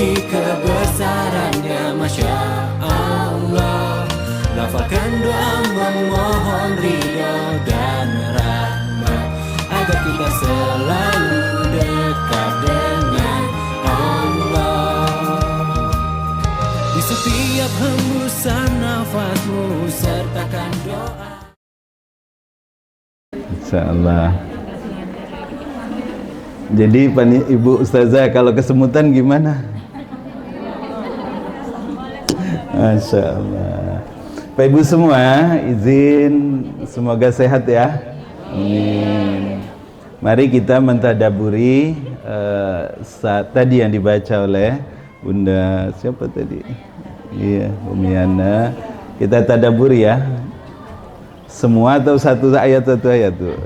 puji kebesarannya, Masya Allah. Lafalkan doa memohon ridho dan rahmat, agar kita selalu dekat dengan Allah. Di setiap hembusan nafasmu sertakan doa. Insyaallah. Jadi Ibu Ustazah kalau kesemutan gimana? Masya Allah. Pak Ibu semua izin semoga sehat ya. Amin. Mari kita mentadaburi saat tadi yang dibaca oleh Bunda siapa tadi? Iya, Umi Yana. Kita tadaburi ya. Semua atau satu ayat tuh.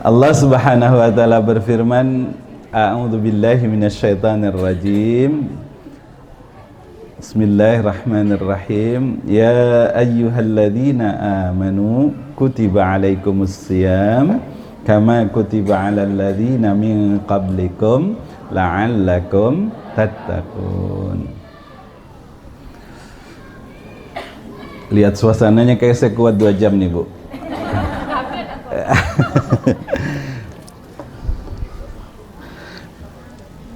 Allah Subhanahu wa taala berfirman, A'udzu billahi minasyaitonir rajim. Bismillahirrahmanirrahim. Ya ayyuhalladzina amanu kutiba alaikumussyam kama kutiba alal ladzina min qablikum la'allakum tattaqun. Lihat suasananya kayak saya kuat 2 jam nih Bu.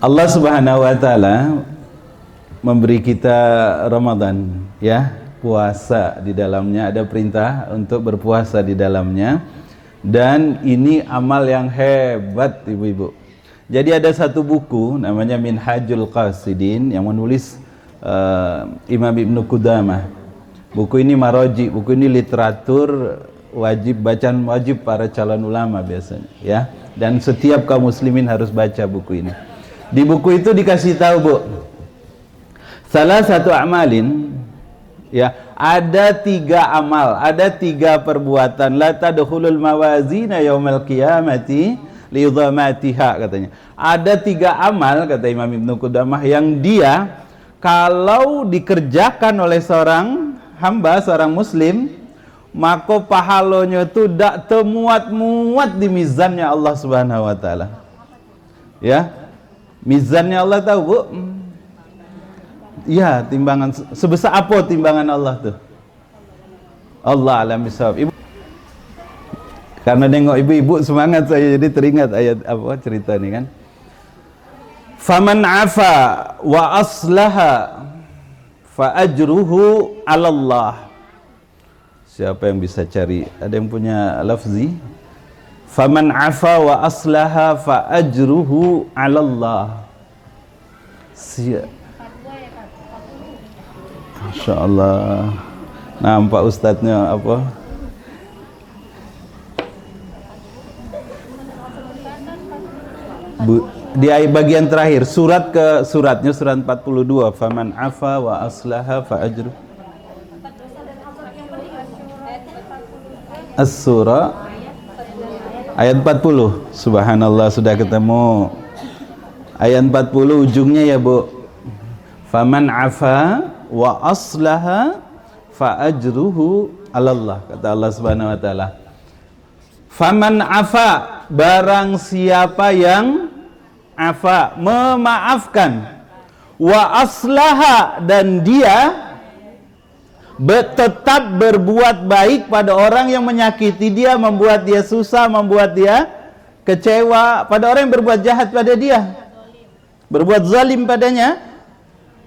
Allah Subhanahu wa taala memberi kita Ramadan ya, puasa di dalamnya, ada perintah untuk berpuasa di dalamnya, dan ini amal yang hebat Ibu-ibu. Jadi ada satu buku namanya Minhajul Qasidin yang menulis Imam Ibnu Qudamah. Buku ini maroji, buku ini literatur wajib, bacaan wajib para calon ulama biasanya ya, dan setiap kaum muslimin harus baca buku ini. Di buku itu dikasih tahu Bu, salah satu amalin ya, ada 3 amal, ada 3 perbuatan, la tadkhulul mawazina yaumal qiyamati liudhamatiha katanya. Ada 3 amal kata Imam Ibnu Qudamah yang dia kalau dikerjakan oleh seorang hamba, seorang muslim, maka pahalanya itu tidak temuat-muat di mizannya Allah Subhanahu wa taala. Ya. Mizannya Allah tahu, Bu? Ya, timbangan sebesar apa timbangan Allah tuh? Allah alam bisawab. Ibu, karena nengok ibu-ibu semangat saya jadi teringat ayat apa cerita ini kan. Faman afa wa aslaha fa ajruhu 'ala Allah. Siapa yang bisa cari? Ada yang punya lafzi? Faman afa wa aslaha fa ajruhu 'ala Allah. Masya Allah. Nampak ustadznya apa? Di bagian terakhir suratnya surat 42, faman afa wa aslaha fa ajru. As-surah ayat 40. Subhanallah, sudah ketemu. Ayat 40 ujungnya ya Bu. Faman afa wa aslaha fa ajruhu 'ala Allah, kata Allah Subhanahu wa taala. Faman afa, barang siapa yang afa, memaafkan, wa aslaha, dan dia tetap berbuat baik pada orang yang menyakiti dia, membuat dia susah, membuat dia kecewa, pada orang yang berbuat jahat pada dia, berbuat zalim padanya,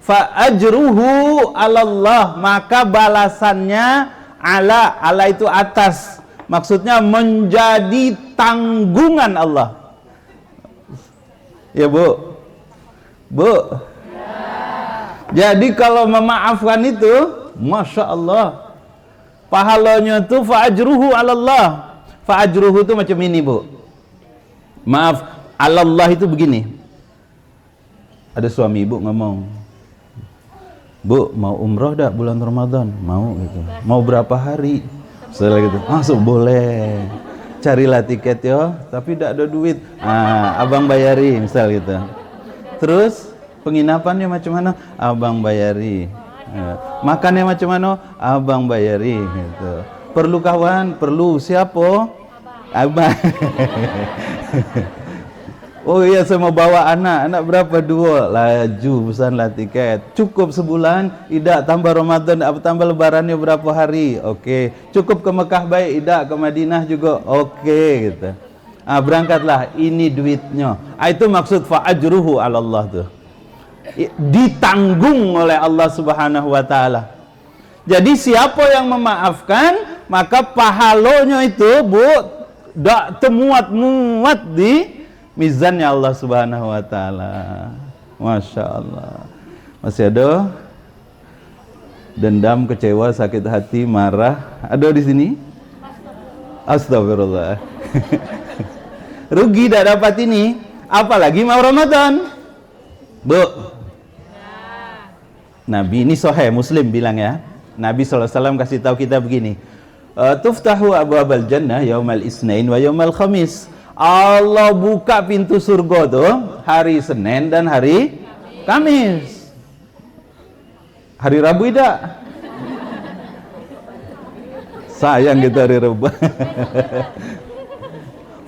fa ajruhu 'ala Allah, maka balasannya ala itu atas, maksudnya menjadi tanggungan Allah. Ya Bu? Ya. Jadi kalau memaafkan itu, Masya Allah, pahalanya itu fa'ajruhu 'ala Allah. Fa'ajruhu itu macam ini Bu. Maaf, 'ala Allah itu begini. Ada suami Ibu ngomong, Bu, mau umroh dah bulan Ramadan? Mau gitu. Mau berapa hari? Setelah gitu, masuk boleh. Carilah tiket ya, tapi tidak ada duit. Abang bayari misal gitu. Terus penginapannya macam mana? Abang bayari. Makannya macam mana? Abang bayari gitu. Perlu kawan? Perlu siapa? Abang. Oh iya, saya mau bawa anak berapa? 2. Laju pesanlah tiket. Cukup sebulan? Tidak. Tambah Ramadan, tambah lebarannya berapa hari? Oke. Cukup ke Mekah baik? Tidak. Ke Madinah juga? Oke, gitu. Berangkatlah, ini duitnya. Itu maksud fa'ajruhu 'ala Allah tuh. Ditanggung oleh Allah Subhanahu wa taala. Jadi siapa yang memaafkan, maka pahalonya itu dak temuat-muat di mizannya Allah Subhanahu wa taala. Masya Allah. Masih ada dendam, kecewa, sakit hati, marah? Ada di sini? Astagfirullah. Rugi tidak dapat ini, apalagi mau Ramadan. Bu. Nabi ini Sahih Muslim bilang ya. Nabi SAW kasih tahu kita begini. Tuftahu abwabal jannah yaumal isnain wa yaumal khamis. Allah buka pintu surga tuh hari Senin dan hari Kamis. Hari Rabu tidak. Sayang kita hari Rabu.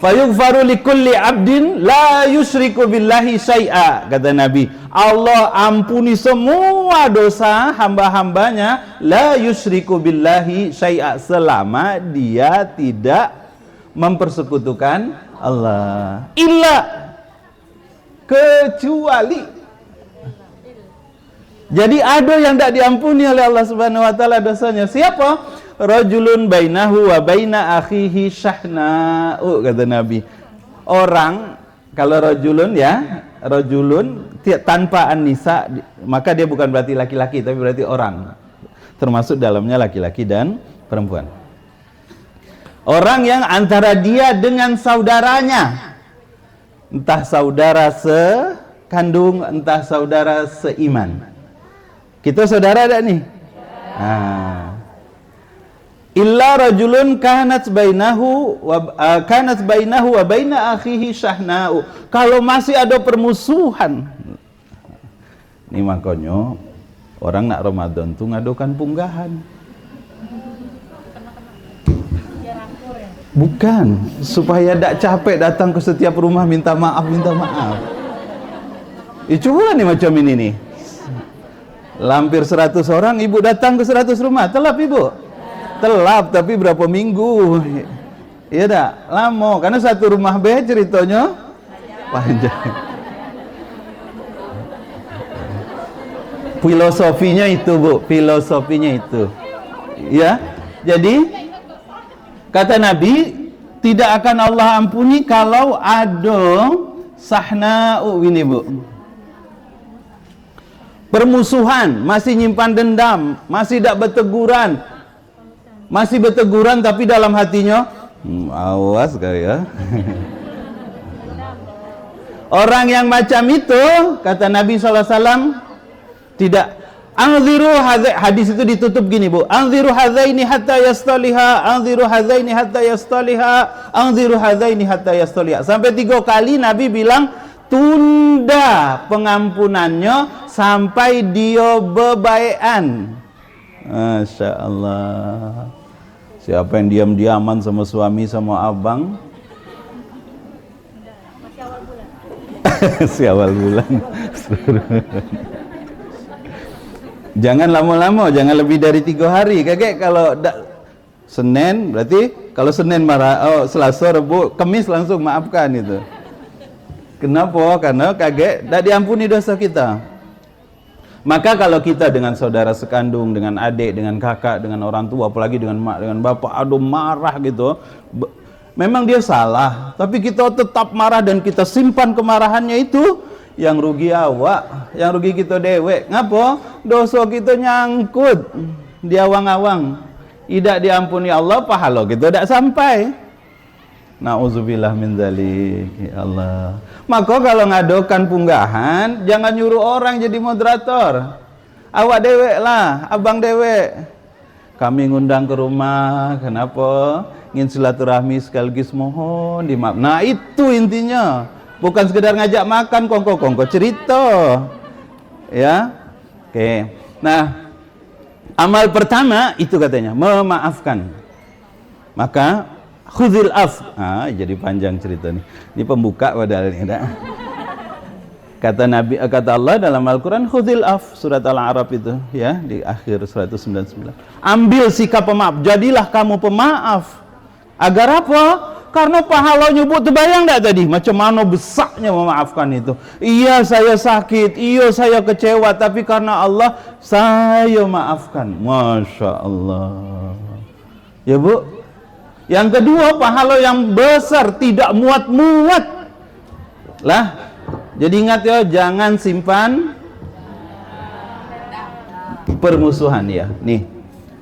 Fayughfaru likulli abdin la yusyriku billahi syai'a, kata Nabi. Allah ampuni semua dosa hamba-hambanya, la yusyriku billahi syai'a, selama dia tidak mempersekutukan Allah. Illa, kecuali. Jadi ada yang tidak diampuni oleh Allah Subhanahu wa taala dosanya. Siapa? Rajulun bainahu wa baina akhihi syahna'u, kata Nabi. Orang, kalau rajulun ya, rajulun tanpa an-nisa, maka dia bukan berarti laki-laki, tapi berarti orang. Termasuk dalamnya laki-laki dan perempuan. Orang yang antara dia dengan saudaranya, entah saudara sekandung, entah saudara seiman. Kita saudara ada nih? Illa rajulun kanat bainahu wa baina akhihi syahna'u. Kalau masih ada permusuhan. Ini makanya orang nak Ramadan tuh ngadukan punggahan. Bukan supaya tak capek datang ke setiap rumah minta maaf. Coba nih macam ini nih. Lampir 100 orang, ibu datang ke 100 rumah, telap ibu. Telap, tapi berapa minggu? Iya tak? Lama, karena satu rumah B ceritanya panjang. Filosofinya itu, Bu, filosofinya itu. Ya. Jadi kata Nabi, tidak akan Allah ampuni kalau ada sahna'u ini, Bu. Permusuhan, masih nyimpan dendam, masih tidak berteguran. Masih berteguran tapi dalam hatinya awas kau ya. Orang yang macam itu, kata Nabi SAW, tidak. Anziru hadis itu ditutup gini, Bu. Anziru hadzaini hatta yastaliha, anziru hadzaini hatta yastaliha, anziru hadzaini hatta yastaliha. Sampai 3 kali Nabi bilang tunda pengampunannya sampai dia bebaikan. Masya Allah. Siapa yang diam-diaman sama suami sama abang? Masih awal bulan. Jangan lama-lama, jangan lebih dari 3 hari. Kakek kalau Senin, berarti kalau Senin marah, Selasa, Rabu, Kamis langsung maafkan itu. Kenapa? Karena kakek tidak diampuni dosa kita. Maka kalau kita dengan saudara sekandung, dengan adik, dengan kakak, dengan orang tua, apalagi dengan mak, dengan bapak, aduh marah gitu, memang dia salah, tapi kita tetap marah dan kita simpan kemarahannya itu, yang rugi awak, yang rugi kita dewek. Ngapa? Dosa kita nyangkut di awang-awang, tidak diampuni Allah, pahala kita tidak sampai. Na'udzubillah min dzalik, ya Allah. Maka kalau ngadokan punggahan, jangan nyuruh orang jadi moderator. Awak dewek lah, abang dewek. Kami ngundang ke rumah, kenapa? Ingin silaturahmi sekaligus mohon dimaaf. Nah itu intinya. Bukan sekedar ngajak makan, kongko-kongko cerita. Ya, oke. Nah, amal pertama itu katanya, memaafkan. Maka Khudhil af. Jadi panjang cerita nih. Ini pembuka padahal ini dah. Kata Allah dalam Al-Quran, khudhil af, surat Al-A'raf itu ya, di akhir 199. Ambil sikap pemaaf, jadilah kamu pemaaf. Agar apa? Karena pahalanya bu, terbayang enggak tadi macam mana besarnya memaafkan itu. Iya saya sakit, iya saya kecewa, tapi karena Allah saya maafkan. Masya Allah. Ya bu. Yang kedua, pahala yang besar, tidak muat-muat lah. Jadi ingat ya, jangan simpan permusuhan ya. Nih,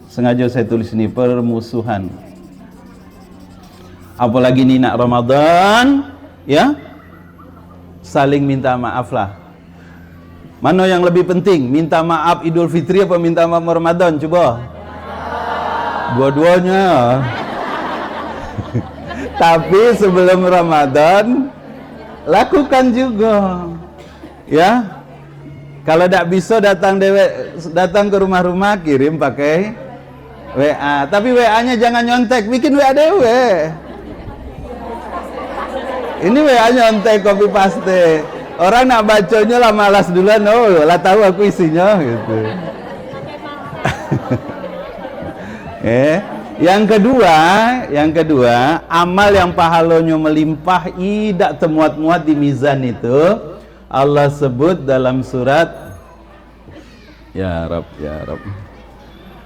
sengaja saya tulis ini, permusuhan. Apalagi nih nak Ramadan, ya, saling minta maaf lah. Mana yang lebih penting, minta maaf Idul Fitri apa minta maaf Ramadan? Coba. Dua-duanya. Tapi sebelum Ramadan lakukan juga, ya. Kalau tidak bisa datang ke rumah-rumah, kirim pakai WA. Tapi WA-nya jangan nyontek, bikin WA dewe. Ini WA nyontek, copy paste. Orang nak bacanya lah malas duluan, oh lah tahu aku isinya gitu. Yang kedua, amal yang pahalanya melimpah, tidak temuat-muat di mizan itu, Allah sebut dalam surat ya Rabb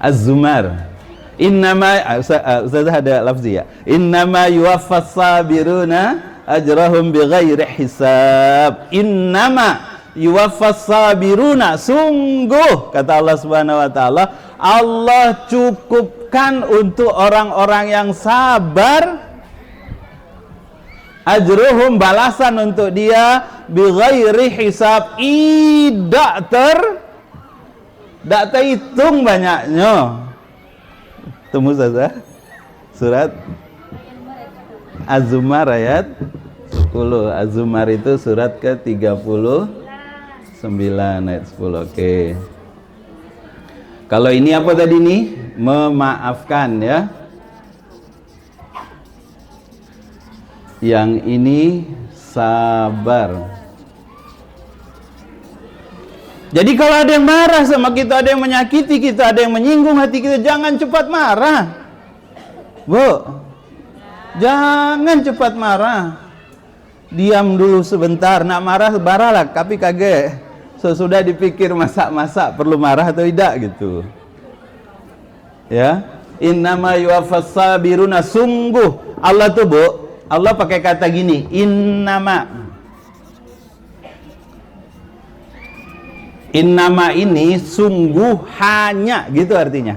Az-Zumar. Innama Ustaz ada lafzi ya. Innama yuwaffas sabiruna ajrahum bighairi hisab. Innama yuwaffas sabiruna, sungguh kata Allah Subhanahu wa taala, Allah cukupkan untuk orang-orang yang sabar ajruhum, balasan untuk dia, bighairi hisab, tidak terhitung banyaknya. Temu saja surat Az-Zumar ayat 10. Az-Zumar itu surat ke-39 ayat 10. Oke. Kalau ini apa tadi nih? Memaafkan ya. Yang ini sabar. Jadi kalau ada yang marah sama kita, ada yang menyakiti kita, ada yang menyinggung hati kita, jangan cepat marah. Bu, jangan cepat marah. Diam dulu sebentar, nak marah baralah, tapi kaget. Sesudah dipikir masak-masak perlu marah atau tidak gitu. Ya, innama yuwaffas sabiruna, sungguh Allah tuh bu, Allah pakai kata gini, innama ini sungguh hanya gitu artinya.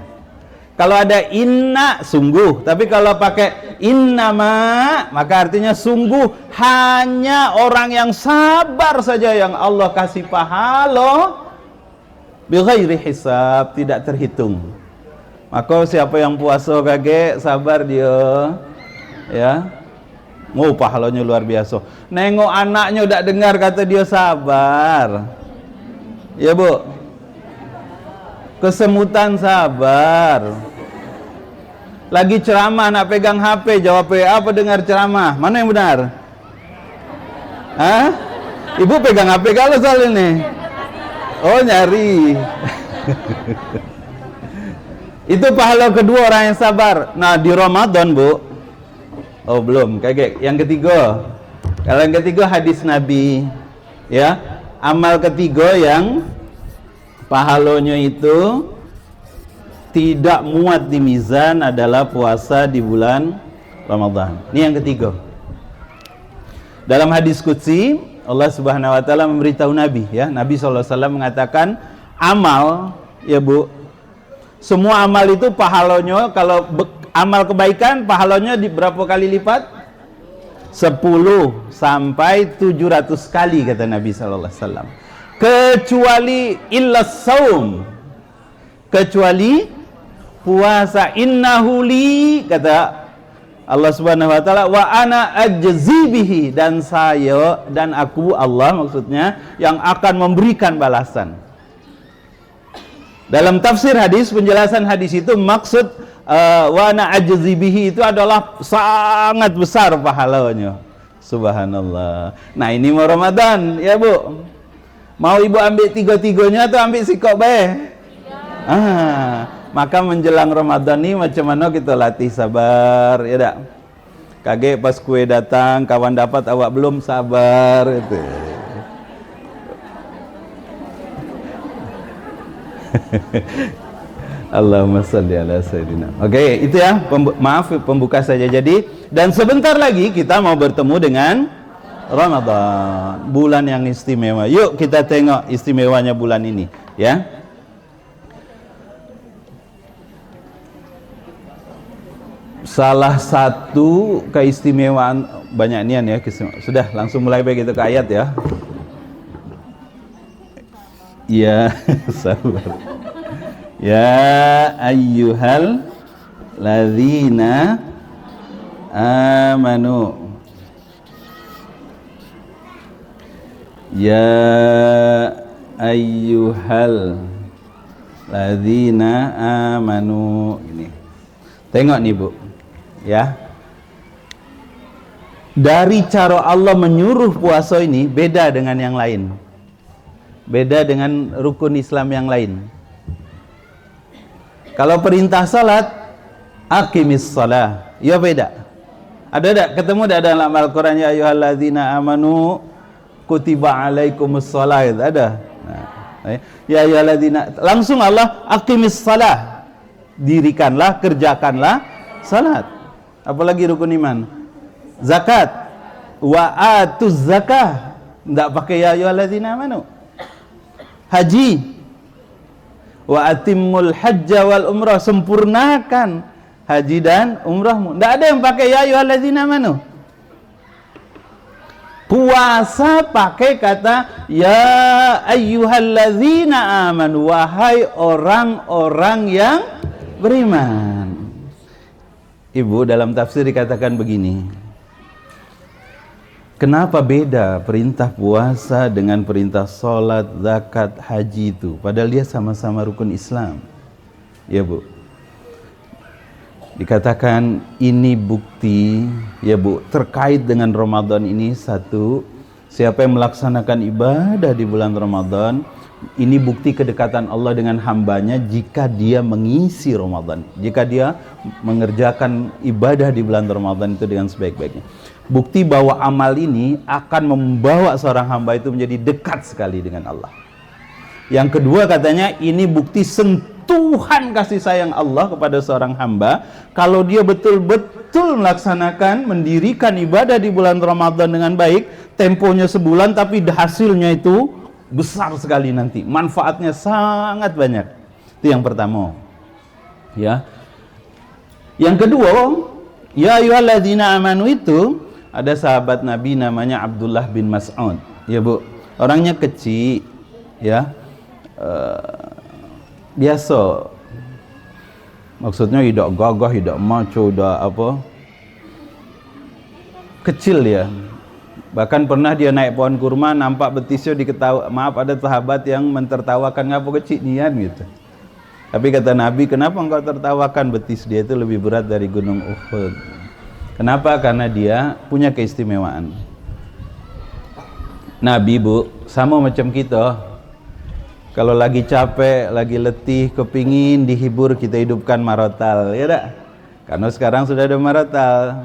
Kalau ada inna sungguh, tapi kalau pakai innama maka artinya sungguh hanya orang yang sabar saja yang Allah kasih pahala bighairi hisab, tidak terhitung. Maka siapa yang puasa kage sabar dia, ya, pahalanya luar biasa. Nengok anaknya udah dengar kata dia sabar, ya bu, kesemutan sabar. Lagi ceramah nak pegang HP, jawab WA apa dengar ceramah? Mana yang benar? Hah? Ibu pegang HP kalau soal ini? Oh nyari. Itu pahala kedua orang yang sabar. Nah di Ramadan bu, oh belum, kaget. Yang ketiga, kalau yang ketiga hadis Nabi, ya, amal ketiga yang pahalanya itu tidak muat di mizan adalah puasa di bulan Ramadan. Ini yang ketiga. Dalam hadis qudsi Allah Subhanahu wa taala memberitahu Nabi, ya, Nabi SAW mengatakan amal, ya bu, semua amal itu pahalanya, kalau amal kebaikan pahalanya di berapa kali lipat? 10 sampai 700 kali kata Nabi SAW. Kecuali illas saum, kecuali puasa. Innahu li, kata Allah Subhanahu wa taala, wa ana ajzi bihi, dan saya dan aku, Allah maksudnya, yang akan memberikan balasan. Dalam tafsir hadis, penjelasan hadis itu maksud wa ana ajzi bihi itu adalah sangat besar pahalanya. Subhanallah. Nah, ini mau Ramadan, ya Bu. Mau Ibu ambil tiga-tiganya atau ambil sikok bae? Maka menjelang Ramadan ini macam mana kita latih sabar, ya dak? Kaget pas kue datang, kawan dapat awak belum, sabar itu. Allahumma shalli ala sayyidina. Oke, itu ya, maaf pembuka saja. Jadi, dan sebentar lagi kita mau bertemu dengan Ramadan, bulan yang istimewa. Yuk kita tengok istimewanya bulan ini, ya. Salah satu keistimewaan, banyak nian ya, sudah langsung mulai begitu ke ayat ya. Ya, sabar. Ya ayyuhal ladzina amanu. Ya ayyuhal ladzina amanu. Ini. Tengok nih Bu. Ya. Dari cara Allah menyuruh puasa ini beda dengan yang lain. Beda dengan rukun Islam yang lain. Kalau perintah salat, aqimis shalah. Ya beda. Ada tak ketemu tak dalam Al-Qur'an ya ayyuhalladzina amanu kutiba alaikumus shalah, ada. Nah, ya ayyuhalladzina, langsung Allah aqimis shalah. Dirikanlah, kerjakanlah salat. Apalagi rukun iman. Zakat. Wa atuz zakah. Enggak pakai ya ayyuhalladzina amanu. Haji. Wa atimmul hajja wal umrah, sempurnakan haji dan umrahmu. Enggak ada yang pakai ya ayyuhalladzina amanu. Puasa pakai kata ya ayyuhalladzina amanu, wahai orang-orang yang beriman. Ibu, dalam tafsir dikatakan begini, kenapa beda perintah puasa dengan perintah sholat, zakat, haji itu? Padahal dia sama-sama rukun Islam. Ya Bu, dikatakan ini bukti, ya Bu, terkait dengan Ramadan ini. Satu, siapa yang melaksanakan ibadah di bulan Ramadan, ini bukti kedekatan Allah dengan hambanya jika dia mengisi Ramadan, jika dia mengerjakan ibadah di bulan Ramadan itu dengan sebaik-baiknya. Bukti bahwa amal ini akan membawa seorang hamba itu menjadi dekat sekali dengan Allah. Yang kedua katanya, ini bukti sentuhan kasih sayang Allah kepada seorang hamba kalau dia betul-betul melaksanakan, mendirikan ibadah di bulan Ramadan dengan baik, temponya sebulan tapi hasilnya itu besar sekali nanti, manfaatnya sangat banyak. Itu yang pertama, ya. Yang kedua, ya ayyuhalladzina amanu itu ada sahabat Nabi namanya Abdullah bin Mas'ud, ya Bu, orangnya kecil, ya, biasa, maksudnya tidak gagah, tidak maco, tidak apa, kecil ya. Bahkan pernah dia naik pohon kurma, nampak betisnya diketahui. Maaf, ada sahabat yang mentertawakan, ngapa kecil nian gitu. Tapi kata Nabi, kenapa engkau tertawakan? Betis dia itu lebih berat dari gunung Uhud. Kenapa? Karena dia punya keistimewaan. Nabi Bu, sama macam kita. Kalau lagi capek, lagi letih, kepingin dihibur, kita hidupkan marotal, ya tak? Karena sekarang sudah ada marotal,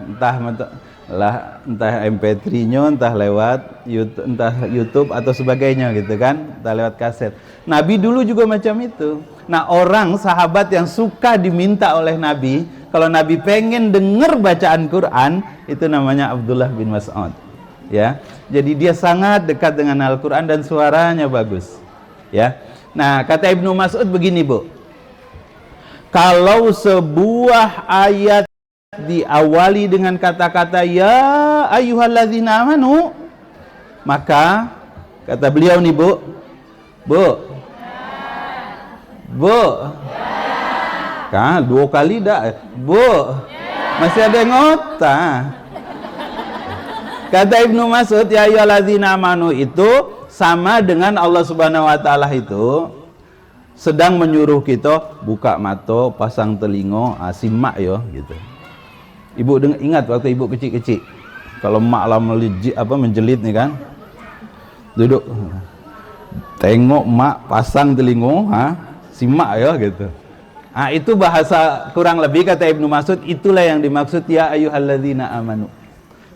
entah MP3-nya, entah lewat YouTube, entah YouTube atau sebagainya gitu kan, entah lewat kaset. Nabi dulu juga macam itu. Nah, orang sahabat yang suka diminta oleh Nabi, kalau Nabi pengen dengar bacaan Quran, itu namanya Abdullah bin Mas'ud. Ya, jadi dia sangat dekat dengan Al-Quran dan suaranya bagus. Ya, nah kata Ibnu Mas'ud begini Bu, kalau sebuah ayat diawali dengan kata-kata ya ayyuhalladzina amanu, maka kata beliau nih Bu, kan dua kali dah Bu, masih ada yang ngota. Kata Ibnu Mas'ud ya ayyuhalladzina amanu itu sama dengan Allah Subhanahu wa taala itu sedang menyuruh kita buka mata, pasang telinga, simak ya gitu. Ibu ingat waktu ibu kecil-kecil, kalau mak lah menjelit nih kan, duduk, tengok mak pasang telinga, simak ya gitu. Itu bahasa kurang lebih kata Ibnu Mas'ud, itulah yang dimaksud ya ayyuhalladzina amanu.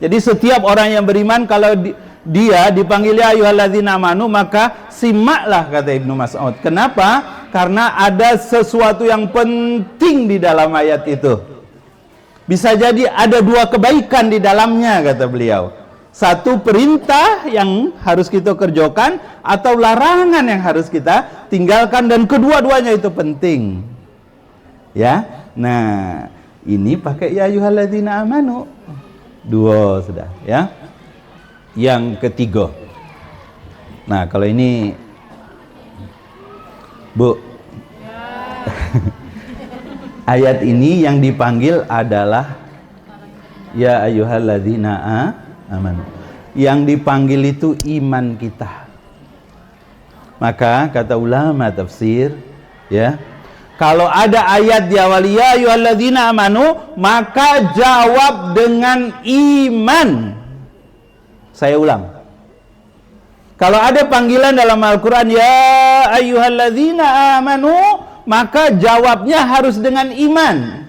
Jadi setiap orang yang beriman kalau dia dipanggil ya ayyuhalladzina amanu, maka simaklah kata Ibnu Mas'ud. Kenapa? Karena ada sesuatu yang penting di dalam ayat itu. Bisa jadi ada dua kebaikan di dalamnya kata beliau. Satu perintah yang harus kita kerjakan atau larangan yang harus kita tinggalkan, dan kedua-duanya itu penting. Ya, nah ini pakai ya ayyuhalladzina amanu. Dua sudah ya. Yang ketiga, nah kalau ini Bu, ayat ini yang dipanggil adalah ya ayyuhalladzina amanu. Yang dipanggil itu iman kita. Maka kata ulama tafsir, ya, kalau ada ayat diawali ya ayyuhalladzina amanu, maka jawab dengan iman. Saya ulang. Kalau ada panggilan dalam Al-Quran ya ayyuhalladzina amanu, maka jawabnya harus dengan iman.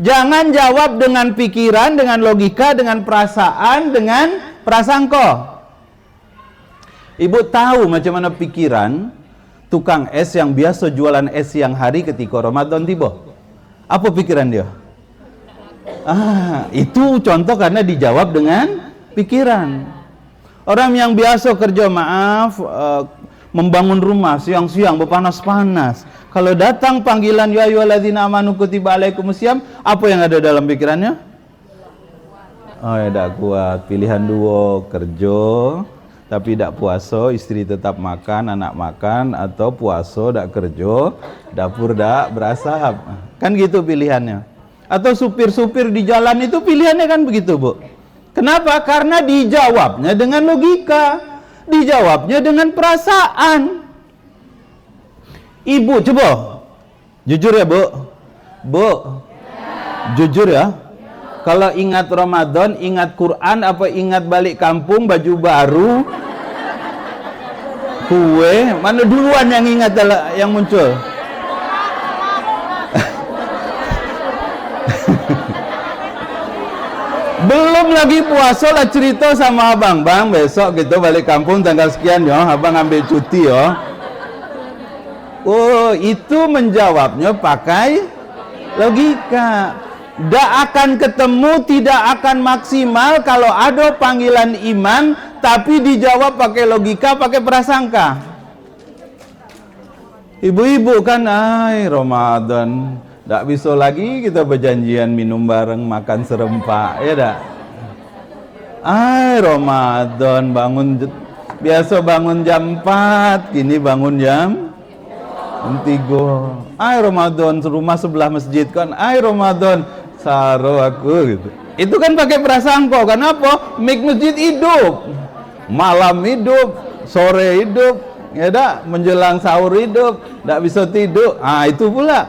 Jangan jawab dengan pikiran, dengan logika, dengan perasaan, dengan prasangka. Ibu tahu macam mana pikiran tukang es yang biasa jualan es siang hari ketika Ramadan tiba? Apa pikiran dia? Itu contoh karena dijawab dengan pikiran. Orang yang biasa kerja membangun rumah siang-siang berpanas-panas, kalau datang panggilan ya ayyuhalladzina amanu kutiba alaikumusiyam, apa yang ada dalam pikirannya? Ya tak kuat, pilihan dua, kerja tapi tak puasa, istri tetap makan, anak makan, atau puasa tak kerja, dapur tak berasap. Kan gitu pilihannya. Atau supir-supir di jalan itu pilihannya kan begitu, Bu. Kenapa? Karena dijawabnya dengan logika, dijawabnya dengan perasaan. Ibu coba jujur ya, Bu. Bu, jujur ya. Kalau ingat Ramadan, ingat Quran, apa ingat balik kampung, baju baru, kue, mana duluan yang ingat yang muncul? Belum lagi puasa lah cerita sama abang, bang besok gitu balik kampung tanggal sekian ya, abang ambil cuti ya. Oh, itu menjawabnya pakai logika. Tidak akan ketemu, tidak akan maksimal kalau ada panggilan iman tapi dijawab pakai logika, pakai prasangka. Ibu-ibu kan, Ramadan, tidak bisa lagi kita berjanjian minum bareng, makan serempak, ya tak? Ramadan, biasa bangun jam 4, kini bangun jam 3. Ramadan, rumah sebelah masjid kan, Ramadan, saro aku gitu. Itu kan pakai prasangka. Kenapa? Mik masjid hidup, malam hidup, sore hidup, ya dak, menjelang sahur hidup, tak bisa tidur. Itu pula.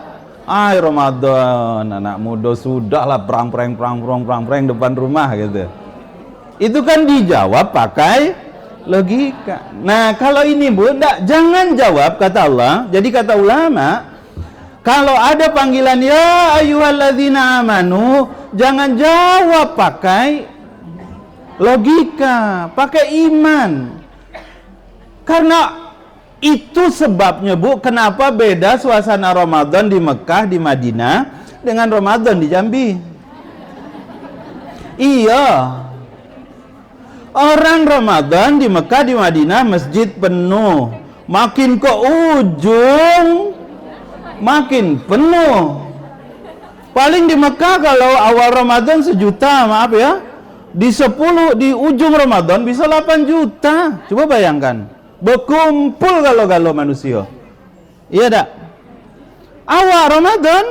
Ramadan, anak muda sudahlah perang-perang depan rumah gitu. Itu kan dijawab pakai logika. Nah, kalau ini Bu, jangan jawab kata Allah. Jadi kata ulama, kalau ada panggilan ya ayyuhalladzina amanu, jangan jawab pakai logika, pakai iman. Karena itu sebabnya Bu, kenapa beda suasana Ramadan di Mekah, di Madinah dengan Ramadan di Jambi. Iya. Orang Ramadan di Mekah, di Madinah masjid penuh. Makin ke ujung makin penuh. Paling di Mekah kalau awal Ramadan 1 juta, maaf ya, di ujung Ramadan bisa 8 juta. Coba bayangkan, berkumpul galau-galau manusia. Iya tak? Awal Ramadan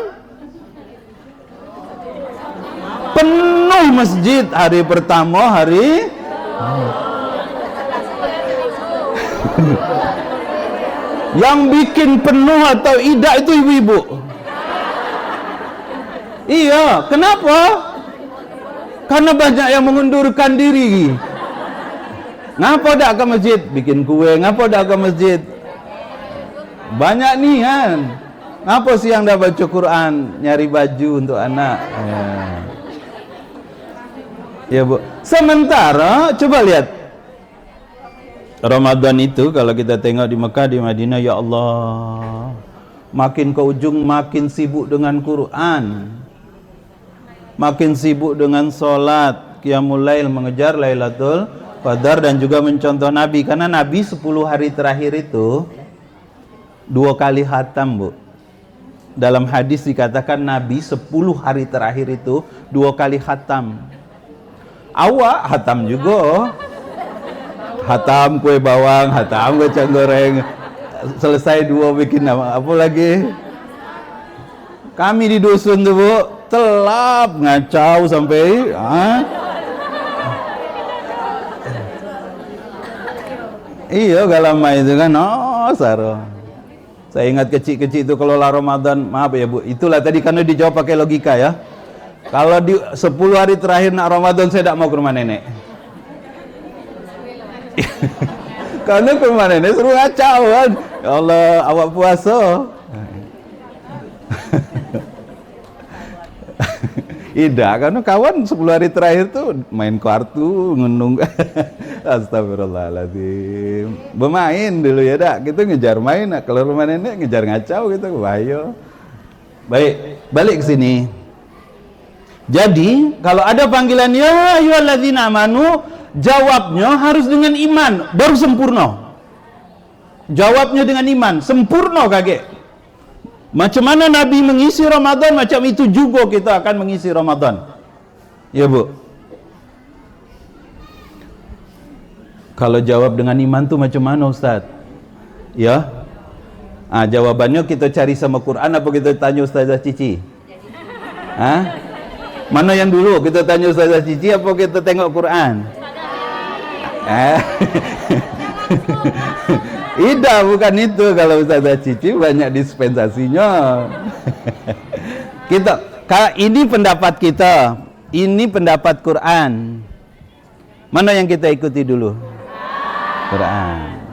penuh masjid hari pertama, Yang bikin penuh atau idak itu ibu-ibu. Iya, kenapa? Karena banyak yang mengundurkan diri. Ngapa dak ke masjid? Bikin kue. Ngapa dak ke masjid? Banyak nih kan. Ngapa sih yang dah baca Quran? Nyari baju untuk anak. Ya Bu. Sementara coba lihat Ramadan itu kalau kita tengok di Mekah, di Madinah, ya Allah, makin ke ujung makin sibuk dengan Quran, makin sibuk dengan sholat, qiyamul lail, mengejar Lailatul Qadar, dan juga mencontoh Nabi. Karena Nabi 10 hari terakhir itu 2 kali khatam, Bu. Dalam hadis dikatakan Nabi 10 hari terakhir itu 2 kali khatam. Awak khatam juga, hatam kue bawang, hatam kacang goreng, selesai 2 bikin apa lagi. Kami di dusun tuh Bu, telap ngacau sampai iya gak lama itu kan. Oh Saro, saya ingat kecil-kecil itu kalau Ramadan, maaf ya Bu, itulah tadi karena dijawab pakai logika ya. Kalau di 10 hari terakhir nak Ramadan saya tidak mau ke rumah nenek. Karena ke rumah nenek suruh ngacau kan. Ya Allah, awak puasa. Ida, karena kawan 10 hari terakhir tuh main kartu, ngenung. Astagfirullahaladzim. Bermain dulu ya dak, kita ngejar main. Kalau rumah nenek ngejar ngacau gitu, bahaya. Baik, balik ke sini. Jadi, kalau ada panggilan ya ayyuhalladzina amanu, jawabnya harus dengan iman, baru sempurna. Jawabnya dengan iman, sempurna kaget. Macam mana Nabi mengisi Ramadan, macam itu juga kita akan mengisi Ramadan. Ya Bu. Kalau jawab dengan iman tuh macam mana Ustaz? Ya. Jawabannya kita cari sama Quran apa kita tanya Ustazah Cici? Mana yang dulu? Kita tanya Ustazah Cici apa kita tengok Quran? Ida, bukan itu. Kalau Ustazah Cici banyak dispensasinya. Ini pendapat kita, ini pendapat Quran. Mana yang kita ikuti dulu? Quran.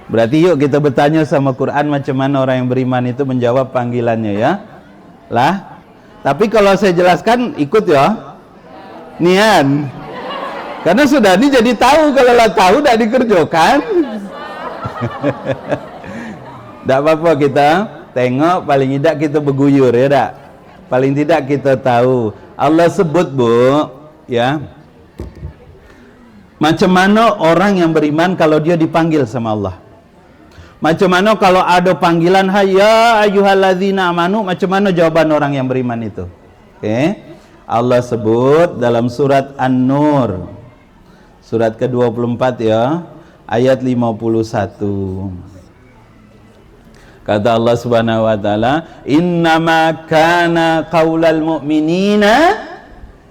Berarti yuk kita bertanya sama Quran macam mana orang yang beriman itu menjawab panggilannya ya. Lah. Tapi kalau saya jelaskan ikut ya. Nian. Karena sudah ini jadi tahu, kalau lah tahu tidak dikerjakan. Tidak apa-apa, kita tengok, paling tidak kita berguyur ya tak? Paling tidak kita tahu. Allah sebut Bu, ya. Macam mana orang yang beriman kalau dia dipanggil sama Allah? Macam mana kalau ada panggilan ya ayyuhalladzina amanu, macam mana jawaban orang yang beriman itu? Oke. Allah sebut dalam surat An-Nur. Surat ke-24 ya, ayat 51. Kata Allah Subhanahu wa taala, "Innama kana qaulal mu'minina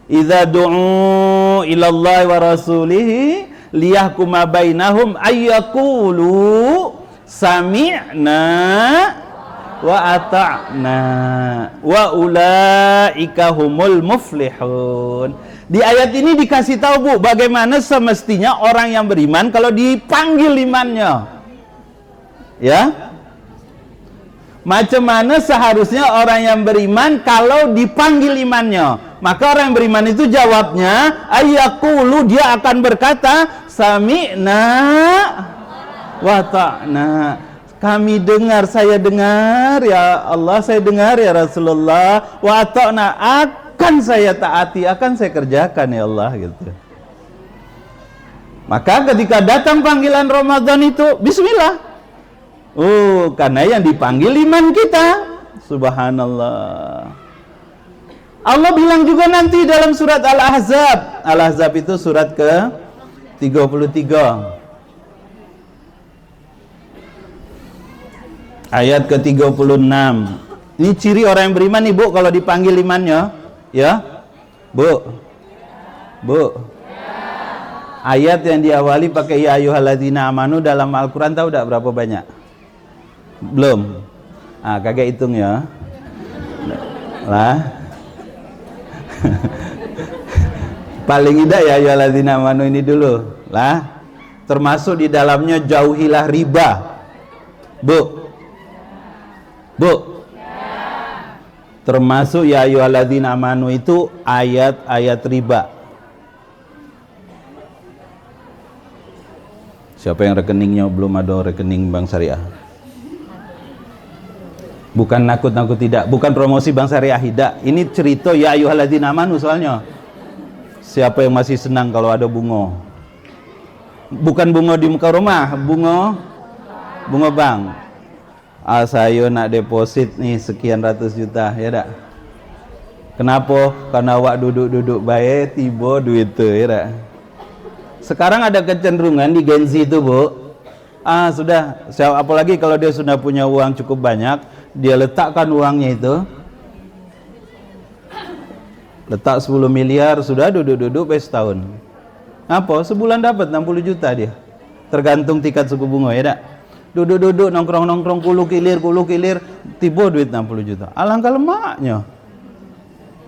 idza du'u ila Allah wa rasulih liyahkuma bainahum ayyaqulu sami'na wa ata'na wa ulaika humul muflihun." Di ayat ini dikasih tahu Bu, bagaimana semestinya orang yang beriman kalau dipanggil imannya. Ya. Macam mana seharusnya orang yang beriman kalau dipanggil imannya. Maka orang yang beriman itu jawabnya ayyaqulu, dia akan berkata sami'na wa ta'na. Kami dengar, saya dengar ya Allah, saya dengar ya Rasulullah, wa ta'na, akan saya taati, akan saya kerjakan ya Allah gitu. Maka ketika datang panggilan Ramadan itu bismillah. Karena yang dipanggil iman kita. Subhanallah. Allah bilang juga nanti dalam surat Al-Ahzab. Al-Ahzab itu surat ke-33. Ayat ke-36. Ini ciri orang yang beriman nih Bu, kalau dipanggil imannya. Ya? Bu. Ayat yang diawali pakai ya ayyuhalladzina amanu dalam Al-Quran tahu tak berapa banyak? Belum. Kagak hitung ya. Lah. Paling tidak ya ayyuhalladzina amanu ini dulu. Lah. Termasuk di dalamnya jauhilah riba. Bu. Termasuk ya ayyuhalladzina amanu itu ayat-ayat riba. Siapa yang rekeningnya belum ada rekening Bank Syariah? Bukan nakut-nakut tidak, bukan promosi Bank Syariah tidak. Ini cerita ya ayyuhalladzina amanu soalnya. Siapa yang masih senang kalau ada bunga? Bukan bunga di muka rumah, bunga bank. Saya nak deposit nih sekian ratus juta, ya tak? Kenapa? Karena awak duduk-duduk baik, tiba duit tu, ya tak? Sekarang ada kecenderungan di Gen Z itu, Bu. Sudah, apalagi kalau dia sudah punya uang cukup banyak, dia letakkan uangnya itu, letak 10 miliar, sudah duduk-duduk sampai setahun. Apa? Sebulan dapat 60 juta dia. Tergantung tingkat suku bunga, ya tak? Duduk-duduk, nongkrong-nongkrong, kulu kilir, tiba duit 60 juta. Alangkah lemaknya.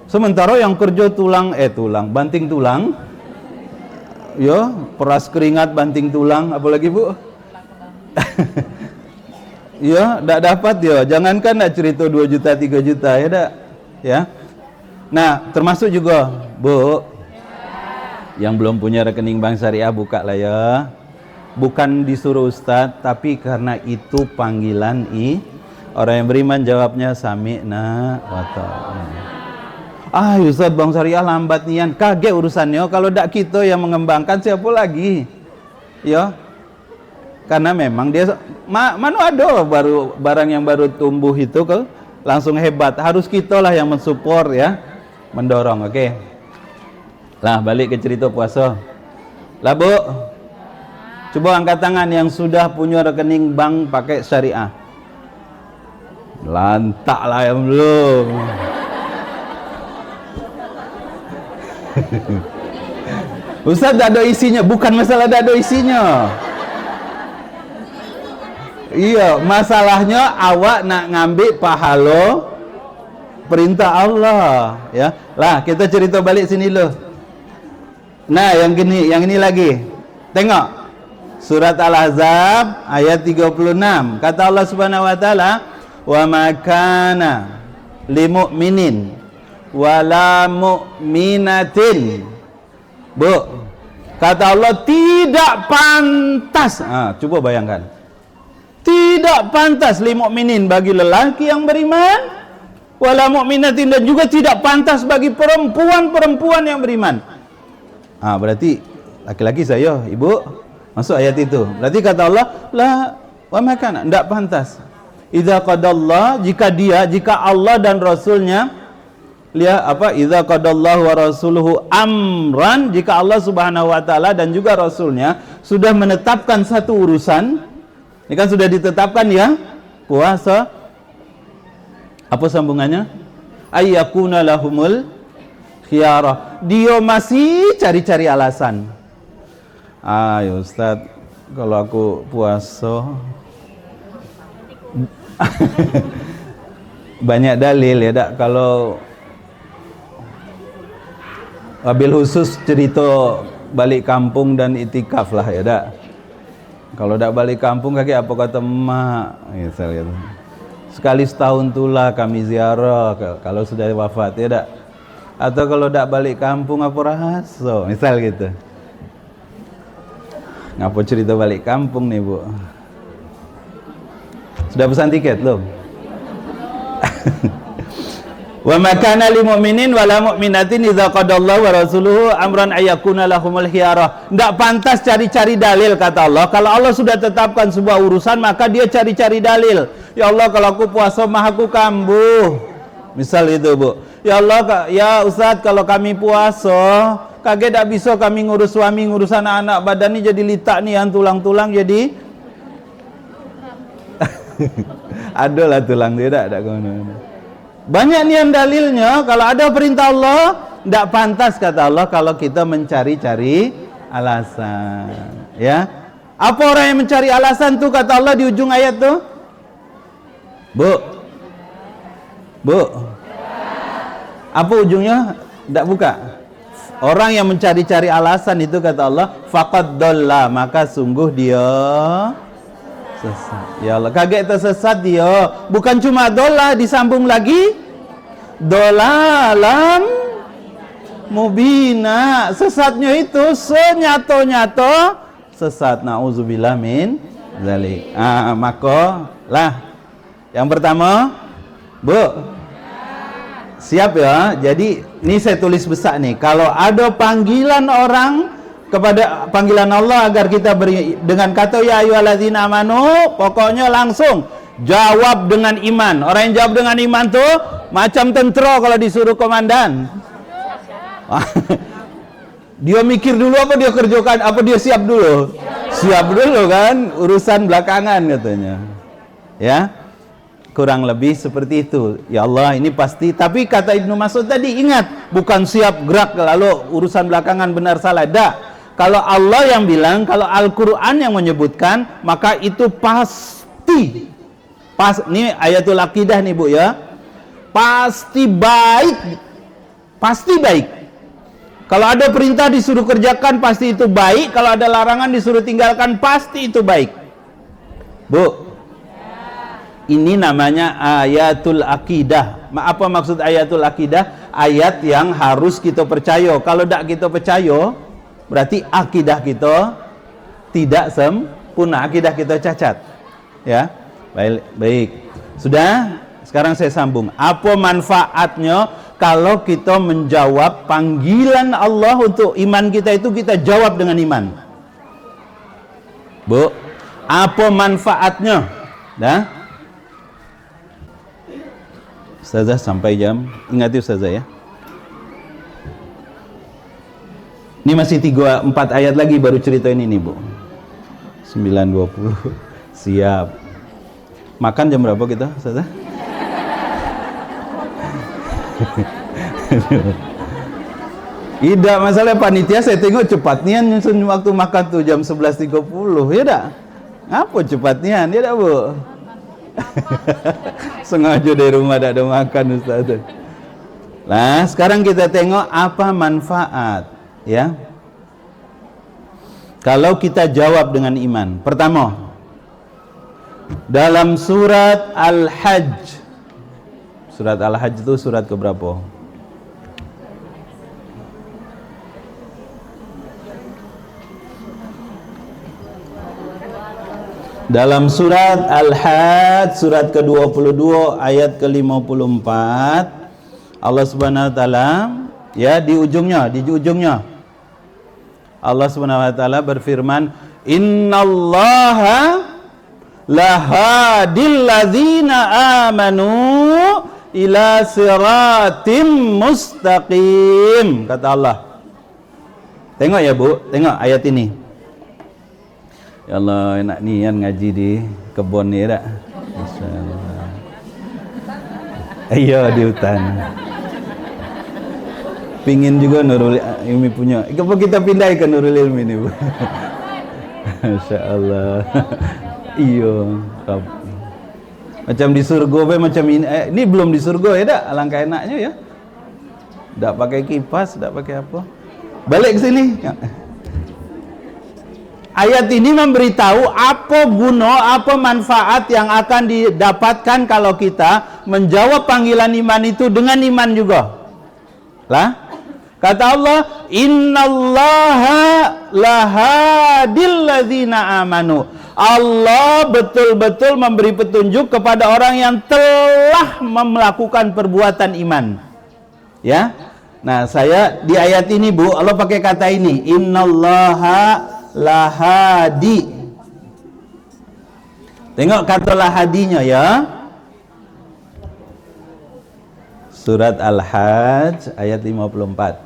Sementara yang kerja banting tulang, ya, peras keringat, banting tulang, apalagi Bu? Ya, tak dapat ya. Jangankan nak cerita 2 juta, 3 juta, ya tak? Ya. Nah, termasuk juga, Bu, yang belum punya rekening Bank Syariah, buka lah ya. Bukan disuruh Ustadz, tapi karena itu panggilan orang yang beriman jawabnya sami'na wa ta'na. Ustadz, Bank Syariah lambat nian, kaget urusannya. Kalau tak kita yang mengembangkan, siapa lagi? Ya, karena memang dia mana ada baru barang yang baru tumbuh itu langsung hebat. Harus kita lah yang mensupport, ya, mendorong. Oke. Lah, balik ke cerita puasa. Lah, Bu, coba angkat tangan yang sudah punya rekening bank pakai syariah. Lantak lah yang belum. Ustaz, tak ada isinya. Bukan masalah tak ada isinya. Iya, masalahnya awak nak ngambil pahala perintah Allah, ya. Lah, kita cerita balik sini dulu. Nah, yang ini lagi. Tengok. Surat Al-Ahzab ayat 36. Kata Allah Subhanahu wa taala, "Wa ma kana limu'minin wala mu'minatin." Bu, kata Allah tidak pantas. Coba bayangkan. Tidak pantas limu'minin bagi lelaki yang beriman, wala mu'minatin, dan juga tidak pantas bagi perempuan-perempuan yang beriman. Berarti laki-laki saya, ibu, masuk ayat itu. Berarti kata Allah, la wa makana, tidak pantas. Idza qadallah, jika Allah dan Rasulnya, idza qadallahu wa rasuluhu amran, jika Allah Subhanahu wa taala dan juga Rasulnya sudah menetapkan satu urusan, ini kan sudah ditetapkan ya, puasa. Apa sambungannya? Ayyakuna lahumul khiyarah. Dia masih cari-cari alasan. Ya Ustaz, kalau aku puasa banyak dalil, ya tak? Kalau wabil khusus cerita balik kampung dan itikaf lah, ya tak? Kalau tak balik kampung kakek apa kata emak, misal gitu. Sekali setahun tulah kami ziarah kalau sudah wafat, ya tak? Atau kalau tak balik kampung apa rahasia, misal gitu. Ngapa cerita balik kampung nih, Bu? Sudah pesan tiket belum? Wa makana lil mu'minin wala mu'minatin idza qadallahu wa rasuluhu amran ayyakuna lahumul khiyarah. Tidak pantas cari-cari dalil, kata Allah. Kalau Allah sudah tetapkan sebuah urusan, maka dia cari-cari dalil. Ya Allah, kalau aku puasa mah aku kambuh. Misal itu, Bu. Ya Allah, ya Ustaz, kalau kami puasa, kaget tak bisa kami ngurus suami, ngurus anak-anak, badan ni jadi litak nih, yang tulang-tulang jadi adalah tulang tidak ada kemana-mana. Banyak nian dalilnya. Kalau ada perintah Allah, tidak pantas, kata Allah, kalau kita mencari-cari alasan. Ya, apa orang yang mencari alasan tuh, kata Allah di ujung ayat tuh? Bu. Bu. Apa ujungnya? Tidak buka. Orang yang mencari-cari alasan itu kata Allah, faqad dhalla, maka sungguh dia sesat. Ya Allah, kaget tersesat dia. Bukan cuma dhalla, disambung lagi dhalalam mubina. Sesatnya itu senyato-nyato sesat. Nauzubillah min zalik. Maka lah yang pertama, Bu, siap ya. Jadi ini saya tulis besar nih. Kalau ada panggilan orang kepada panggilan Allah agar kita dengan kata ya ayyuhalladzina amanu, pokoknya langsung jawab dengan iman. Orang yang jawab dengan iman tuh macam tentara kalau disuruh komandan. Dia mikir dulu apa dia kerjakan, apa dia siap dulu? Siap dulu kan, urusan belakangan katanya. Ya. Kurang lebih seperti itu. Ya Allah, ini pasti. Tapi kata Ibnu Mas'ud tadi, ingat, bukan siap gerak lalu urusan belakangan benar salah. Dah. Kalau Allah yang bilang, kalau Al-Quran yang menyebutkan, maka itu pasti. Ini ayatul akidah nih Bu ya. Pasti baik. Pasti baik. Kalau ada perintah disuruh kerjakan, pasti itu baik. Kalau ada larangan disuruh tinggalkan, pasti itu baik. Bu, ini namanya ayatul akidah. Apa maksud ayatul akidah? Ayat yang harus kita percaya. Kalau tidak kita percaya, berarti akidah kita tidak sempurna, akidah kita cacat. Ya, baik. Sudah? Sekarang saya sambung. Apa manfaatnya kalau kita menjawab panggilan Allah untuk iman kita itu kita jawab dengan iman? Bu, apa manfaatnya? Dah? Ustazah sampai jam, ingat ya Ustazah ya. Ini masih 3-4 ayat lagi baru cerita ini nih Bu. 9.20. Siap. Makan jam berapa kita Ustazah? Tidak masalah panitia, saya tengok cepatnya nyusun waktu makan tuh jam 11.30. Ya dah. Apa cepatnya? Ya dah Bu. Sengaja dari rumah tak ada makan Ustaz. Nah, sekarang kita tengok apa manfaat ya. Kalau kita jawab dengan iman. Pertama, dalam surat Al-Hajj. Surat Al-Hajj itu surat keberapa? Dalam surat Al-Hajj surat ke-22 ayat ke-54 Allah Subhanahu wa taala ya di ujungnya Allah Subhanahu wa taala berfirman, "Innallaha lahadil ladzina amanu ila siratim mustaqim," kata Allah. Tengok ya Bu, tengok ayat ini. Ya Allah, enak nian ngaji di kebun ni tak? Masyaallah. Iya di hutan. Pingin juga Nurul Ilmi punya. Apa kita pindah ke Nurul Ilmi ni Bu? Masyaallah. Iya. Macam di surga macam ini. Ini belum di surga ya tak? Alangkah enaknya ya. Tak pakai kipas, tak pakai apa. Balik ke sini. Ayat ini memberitahu apa guna, apa manfaat yang akan didapatkan kalau kita menjawab panggilan iman itu dengan iman juga. Lah, kata Allah, "Innallaha lahadil ladzina amanu." Allah betul-betul memberi petunjuk kepada orang yang telah melakukan perbuatan iman. Ya. Nah, saya di ayat ini Bu, Allah pakai kata ini, "Innallaha lahadi." Tengok kata lahadinya ya. Surat Al-Hajj ayat 54.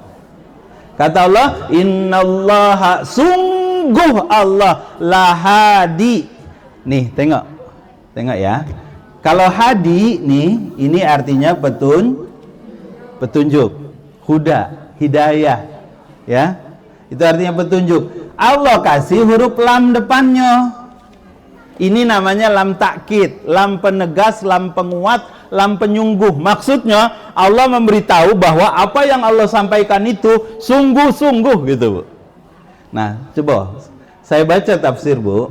Kata Allah, "Innallaha," sungguh Allah, lahadi. Nih, tengok. Tengok ya. Kalau hadi nih, ini artinya petunjuk. Huda, hidayah. Ya. Itu artinya petunjuk. Allah kasih huruf lam depannya. Ini namanya lam takkid, lam penegas, lam penguat, lam penyungguh. Maksudnya Allah memberitahu bahwa apa yang Allah sampaikan itu sungguh-sungguh gitu, Bu. Nah, coba saya baca tafsir, Bu.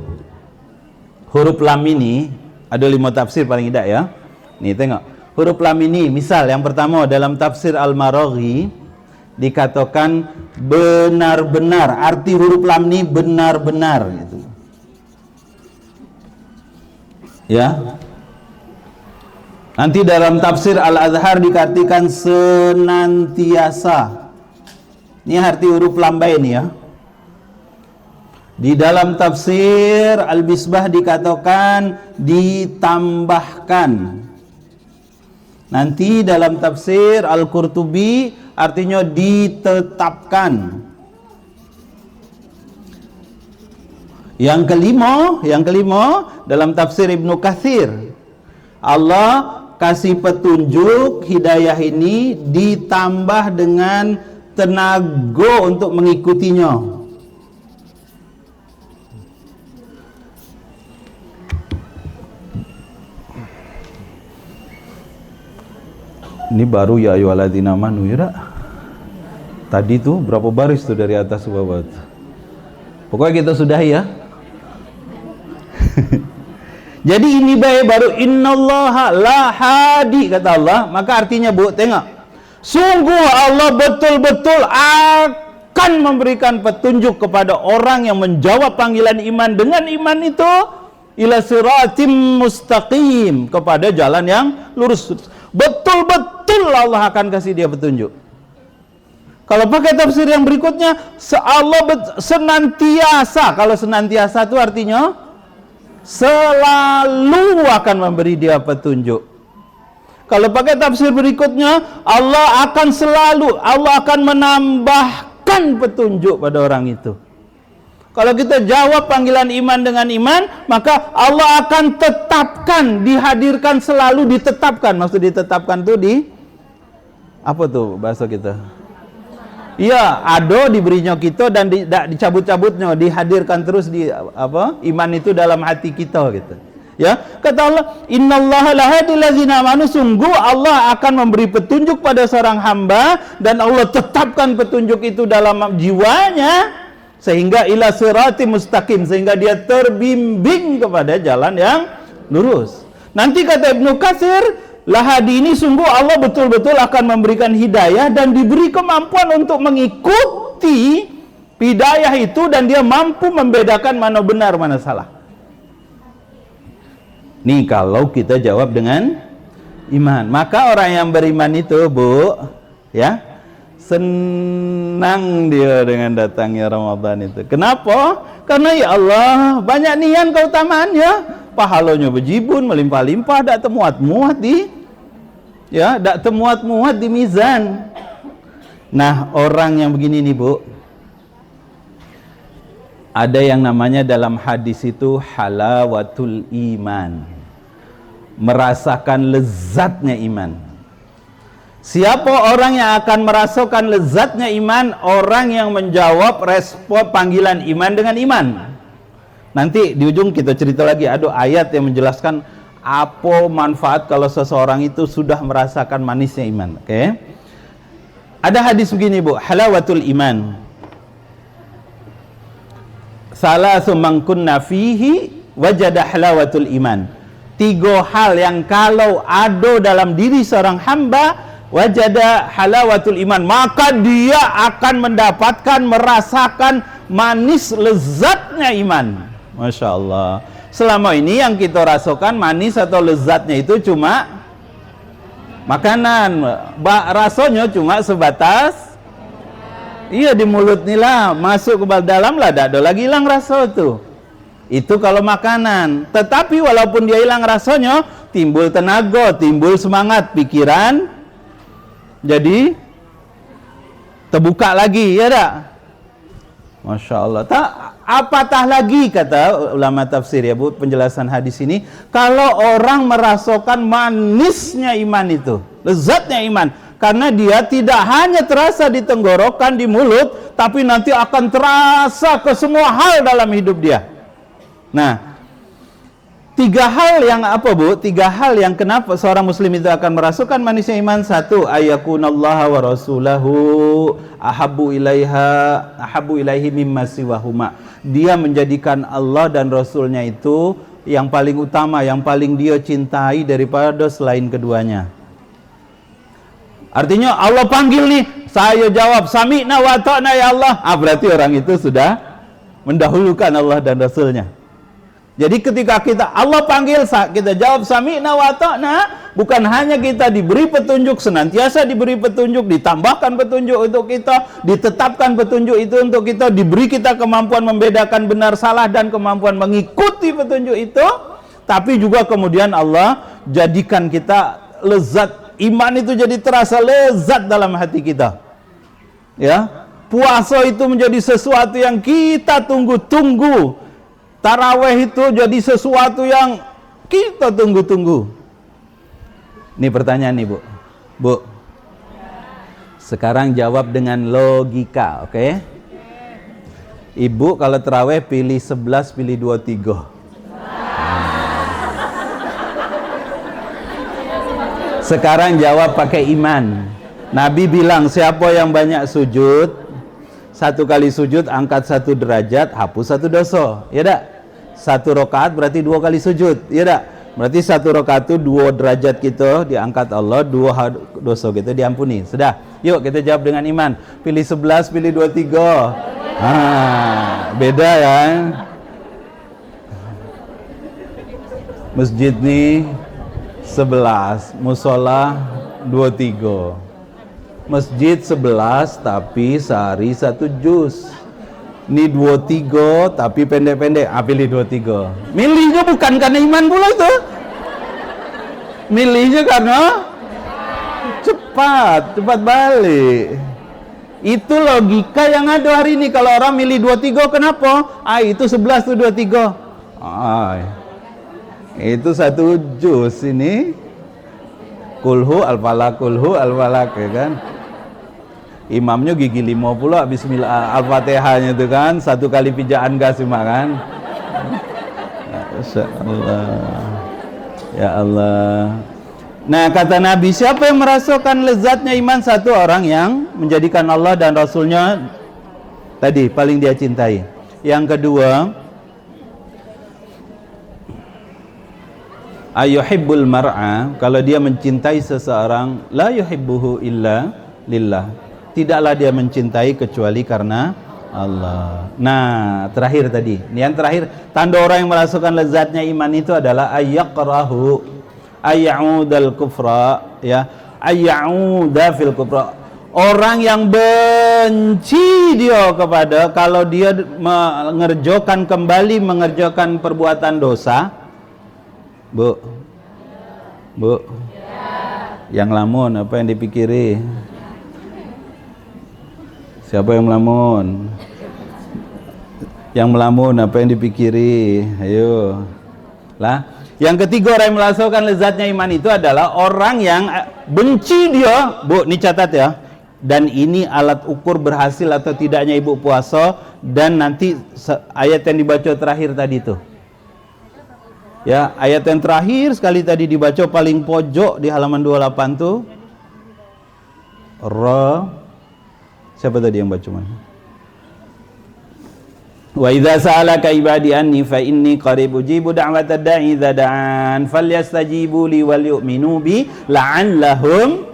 Huruf lam ini ada 5 tafsir paling tidak ya. Nih tengok. Huruf lam ini, misal yang pertama dalam tafsir Al-Maraghi dikatakan benar-benar. Arti huruf lam ini benar-benar gitu. Ya. Nanti dalam tafsir Al-Azhar dikatakan senantiasa. Ini arti huruf lam ini ya. Di dalam tafsir Al-Misbah dikatakan ditambahkan. Nanti dalam tafsir Al-Qurtubi artinya ditetapkan. Yang kelima dalam tafsir Ibnu Katsir, Allah kasih petunjuk hidayah ini ditambah dengan tenaga untuk mengikutinya. Ini baru ya ayyuhalladzina amanu ya dak. Tadi tuh berapa baris tuh dari atas ke bawah tuh. Pokoknya kita sudahi ya. Jadi ini baru innallaha la hadi kata Allah. Maka artinya Bu, tengok. Sungguh Allah betul-betul akan memberikan petunjuk kepada orang yang menjawab panggilan iman dengan iman itu ila siratim mustaqim, kepada jalan yang lurus. Betul-betul Allah akan kasih dia petunjuk. Kalau pakai tafsir yang berikutnya, Allah senantiasa. Kalau senantiasa itu artinya selalu akan memberi dia petunjuk. Kalau pakai tafsir berikutnya, Allah akan menambahkan petunjuk pada orang itu. Kalau kita jawab panggilan iman dengan iman, maka Allah akan tetapkan, dihadirkan selalu, ditetapkan. Maksud ditetapkan itu apa tuh bahasa kita? Iya, ada diberinya kita dan dicabut-cabutnya, dihadirkan terus iman itu dalam hati kita gitu. Ya, kata Allah, innallaha lahadil ladzina amanu, sungguh Allah akan memberi petunjuk pada seorang hamba dan Allah tetapkan petunjuk itu dalam jiwanya sehingga ila sirati mustaqim, sehingga dia terbimbing kepada jalan yang lurus. Nanti kata Ibnu Katsir, lahadi ini sungguh Allah betul-betul akan memberikan hidayah dan diberi kemampuan untuk mengikuti hidayah itu, dan dia mampu membedakan mana benar mana salah. Nih kalau kita jawab dengan iman, maka orang yang beriman itu Bu, ya, senang dia dengan datangnya Ramadan itu. Kenapa? Karena ya Allah banyak nian keutamaannya, pahalanya bejibun melimpah-limpah, dak temuat-muat dak temuat-muat di mizan. Nah, orang yang begini nih Bu, ada yang namanya dalam hadis itu halawatul iman, merasakan lezatnya iman. Siapa orang yang akan merasakan lezatnya iman? Orang yang menjawab respon panggilan iman dengan iman. Nanti di ujung kita cerita lagi, ada ayat yang menjelaskan apa manfaat kalau seseorang itu sudah merasakan manisnya iman. Oke? Ada hadis begini Bu, halawatul iman. Salasu man kunna fihi wajada halawatul iman. 3 hal yang kalau ada dalam diri seorang hamba, wajada halawatul iman, maka dia akan mendapatkan, merasakan manis lezatnya iman. Masya Allah. Selama ini yang kita rasakan manis atau lezatnya itu cuma makanan, rasanya cuma sebatas iya di mulut nih lah, masuk ke dalam lah, tidak ada lagi hilang rasa tuh. Itu kalau makanan. Tetapi walaupun dia hilang rasanya, timbul tenaga, timbul semangat, pikiran jadi terbuka lagi, ya tak? Masya Allah. Apatah lagi kata ulama tafsir ya Bu, penjelasan hadis ini, kalau orang merasakan manisnya iman itu, lezatnya iman, karena dia tidak hanya terasa di tenggorokan, di mulut, tapi nanti akan terasa ke semua hal dalam hidup dia. Nah, Tiga hal yang apa, Bu? Tiga hal yang kenapa seorang muslim itu akan merasukkan manusia iman. Satu, ayakunallaha wa rasulahu ahabbu ilaihi mimma siwahuma. Dia menjadikan Allah dan Rasulnya itu yang paling utama, yang paling dia cintai daripada selain keduanya. Artinya Allah panggil nih, saya jawab sami'na wa ta'na ya Allah. Berarti orang itu sudah mendahulukan Allah dan Rasulnya. Jadi ketika Allah panggil, kita jawab sami'na wa ta'na, bukan hanya kita diberi petunjuk, senantiasa diberi petunjuk, ditambahkan petunjuk untuk kita, ditetapkan petunjuk itu untuk kita, diberi kita kemampuan membedakan benar salah dan kemampuan mengikuti petunjuk itu, tapi juga kemudian Allah jadikan kita lezat, iman itu jadi terasa lezat dalam hati kita. Ya, puasa itu menjadi sesuatu yang kita tunggu-tunggu. Taraweh itu jadi sesuatu yang kita tunggu-tunggu. Ini pertanyaan nih, Bu. Bu. Sekarang jawab dengan logika, oke? Ibu kalau taraweh pilih 11, pilih 23. Sekarang jawab pakai iman. Nabi bilang siapa yang banyak sujud, satu kali sujud angkat 1 derajat, hapus 1 dosa. Ya dak? 1 rakaat berarti 2 kali sujud. Ya dak? Berarti 1 rakaat itu 2 derajat kita diangkat Allah, 2 dosa kita diampuni. Sudah. Yuk kita jawab dengan iman. Pilih 11, pilih 23. Beda ya. Masjid nih 11, musola 23. Masjid 11 tapi sehari 1 juz. Ini 23 tapi pendek-pendek. Pilih 23. Milihnya bukan karena iman pula itu. Milihnya karena cepat balik. Itu logika yang ada hari ini. Kalau orang milih 23 kenapa? Itu 11 tuh 23. Itu 1 juz ini. Kulhu al-falaq ya kan. Imamnya gigi 5 pula bismillah al-fatihahnya itu kan, 1 kali pijaan gas cuma kan. Masyaallah. Ya Allah. Nah kata Nabi, siapa yang merasakan lezatnya iman? Satu orang yang menjadikan Allah dan Rasulnya tadi paling dia cintai. Yang kedua, ayuhibbul mar'a, kalau dia mencintai seseorang, la yuhibbuhu illa lillah, tidaklah dia mencintai kecuali karena Allah. Nah, terakhir tadi. Yang terakhir, tanda orang yang merasakan lezatnya iman itu adalah ayyaqrahu ayya'udal kufra, ya. Ayya'uda fil kufra. Orang yang benci dia kepada kalau dia mengerjakan perbuatan dosa. Bu. Yang lamun apa yang dipikiri? Siapa yang melamun? Yang melamun apa yang dipikiri? Ayo. Lah, yang ketiga orang yang merasakan lezatnya iman itu adalah orang yang benci dia. Bu, ini catat ya. Dan ini alat ukur berhasil atau tidaknya ibu puasa, dan nanti ayat yang dibaca terakhir tadi itu. Ya, ayat yang terakhir sekali tadi dibaca paling pojok di halaman 28 tuh. Siapa tadi yang baca mana? Wa idza sa'alaka ibadi anni fa inni qarib ujibu da'watad da'i idza da'an falyastajibu li wal yu'minu bi la'allahum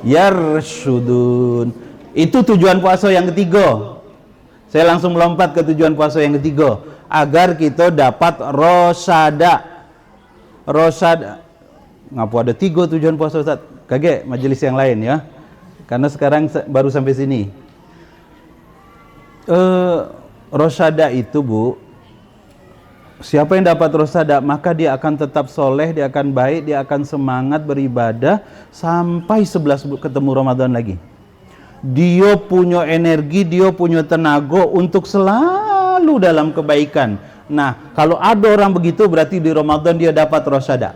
yarshudun. Itu tujuan puasa yang ketiga. Saya langsung melompat ke tujuan puasa yang ketiga, agar kita dapat rosyada. Ngapa ada 3 tujuan puasa, Ustaz? Kaget majelis yang lain ya. Karena sekarang baru sampai sini. Rosyada itu, Bu, siapa yang dapat rosyada, maka dia akan tetap soleh, dia akan baik, dia akan semangat beribadah sampai 11 ketemu Ramadan lagi. Dia punya energi, dia punya tenaga untuk selalu dalam kebaikan. Nah, kalau ada orang begitu berarti di Ramadan dia dapat rosyada.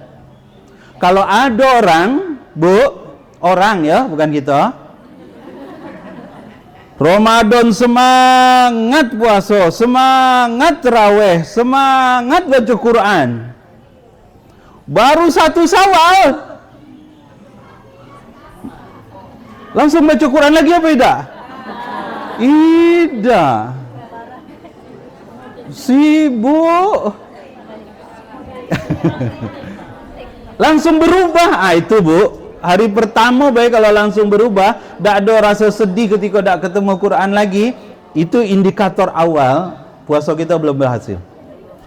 Kalau ada orang, Bu, orang ya, bukan kita, Ramadan semangat puasa, semangat tarawih, semangat baca Quran. Baru 1 Syawal langsung baca Quran lagi apa tidak? Tidak. Sibuk. Langsung berubah. Itu Bu, hari pertama baik kalau langsung berubah, tak ada rasa sedih ketika tak ketemu Quran lagi, itu indikator awal puasa kita belum berhasil.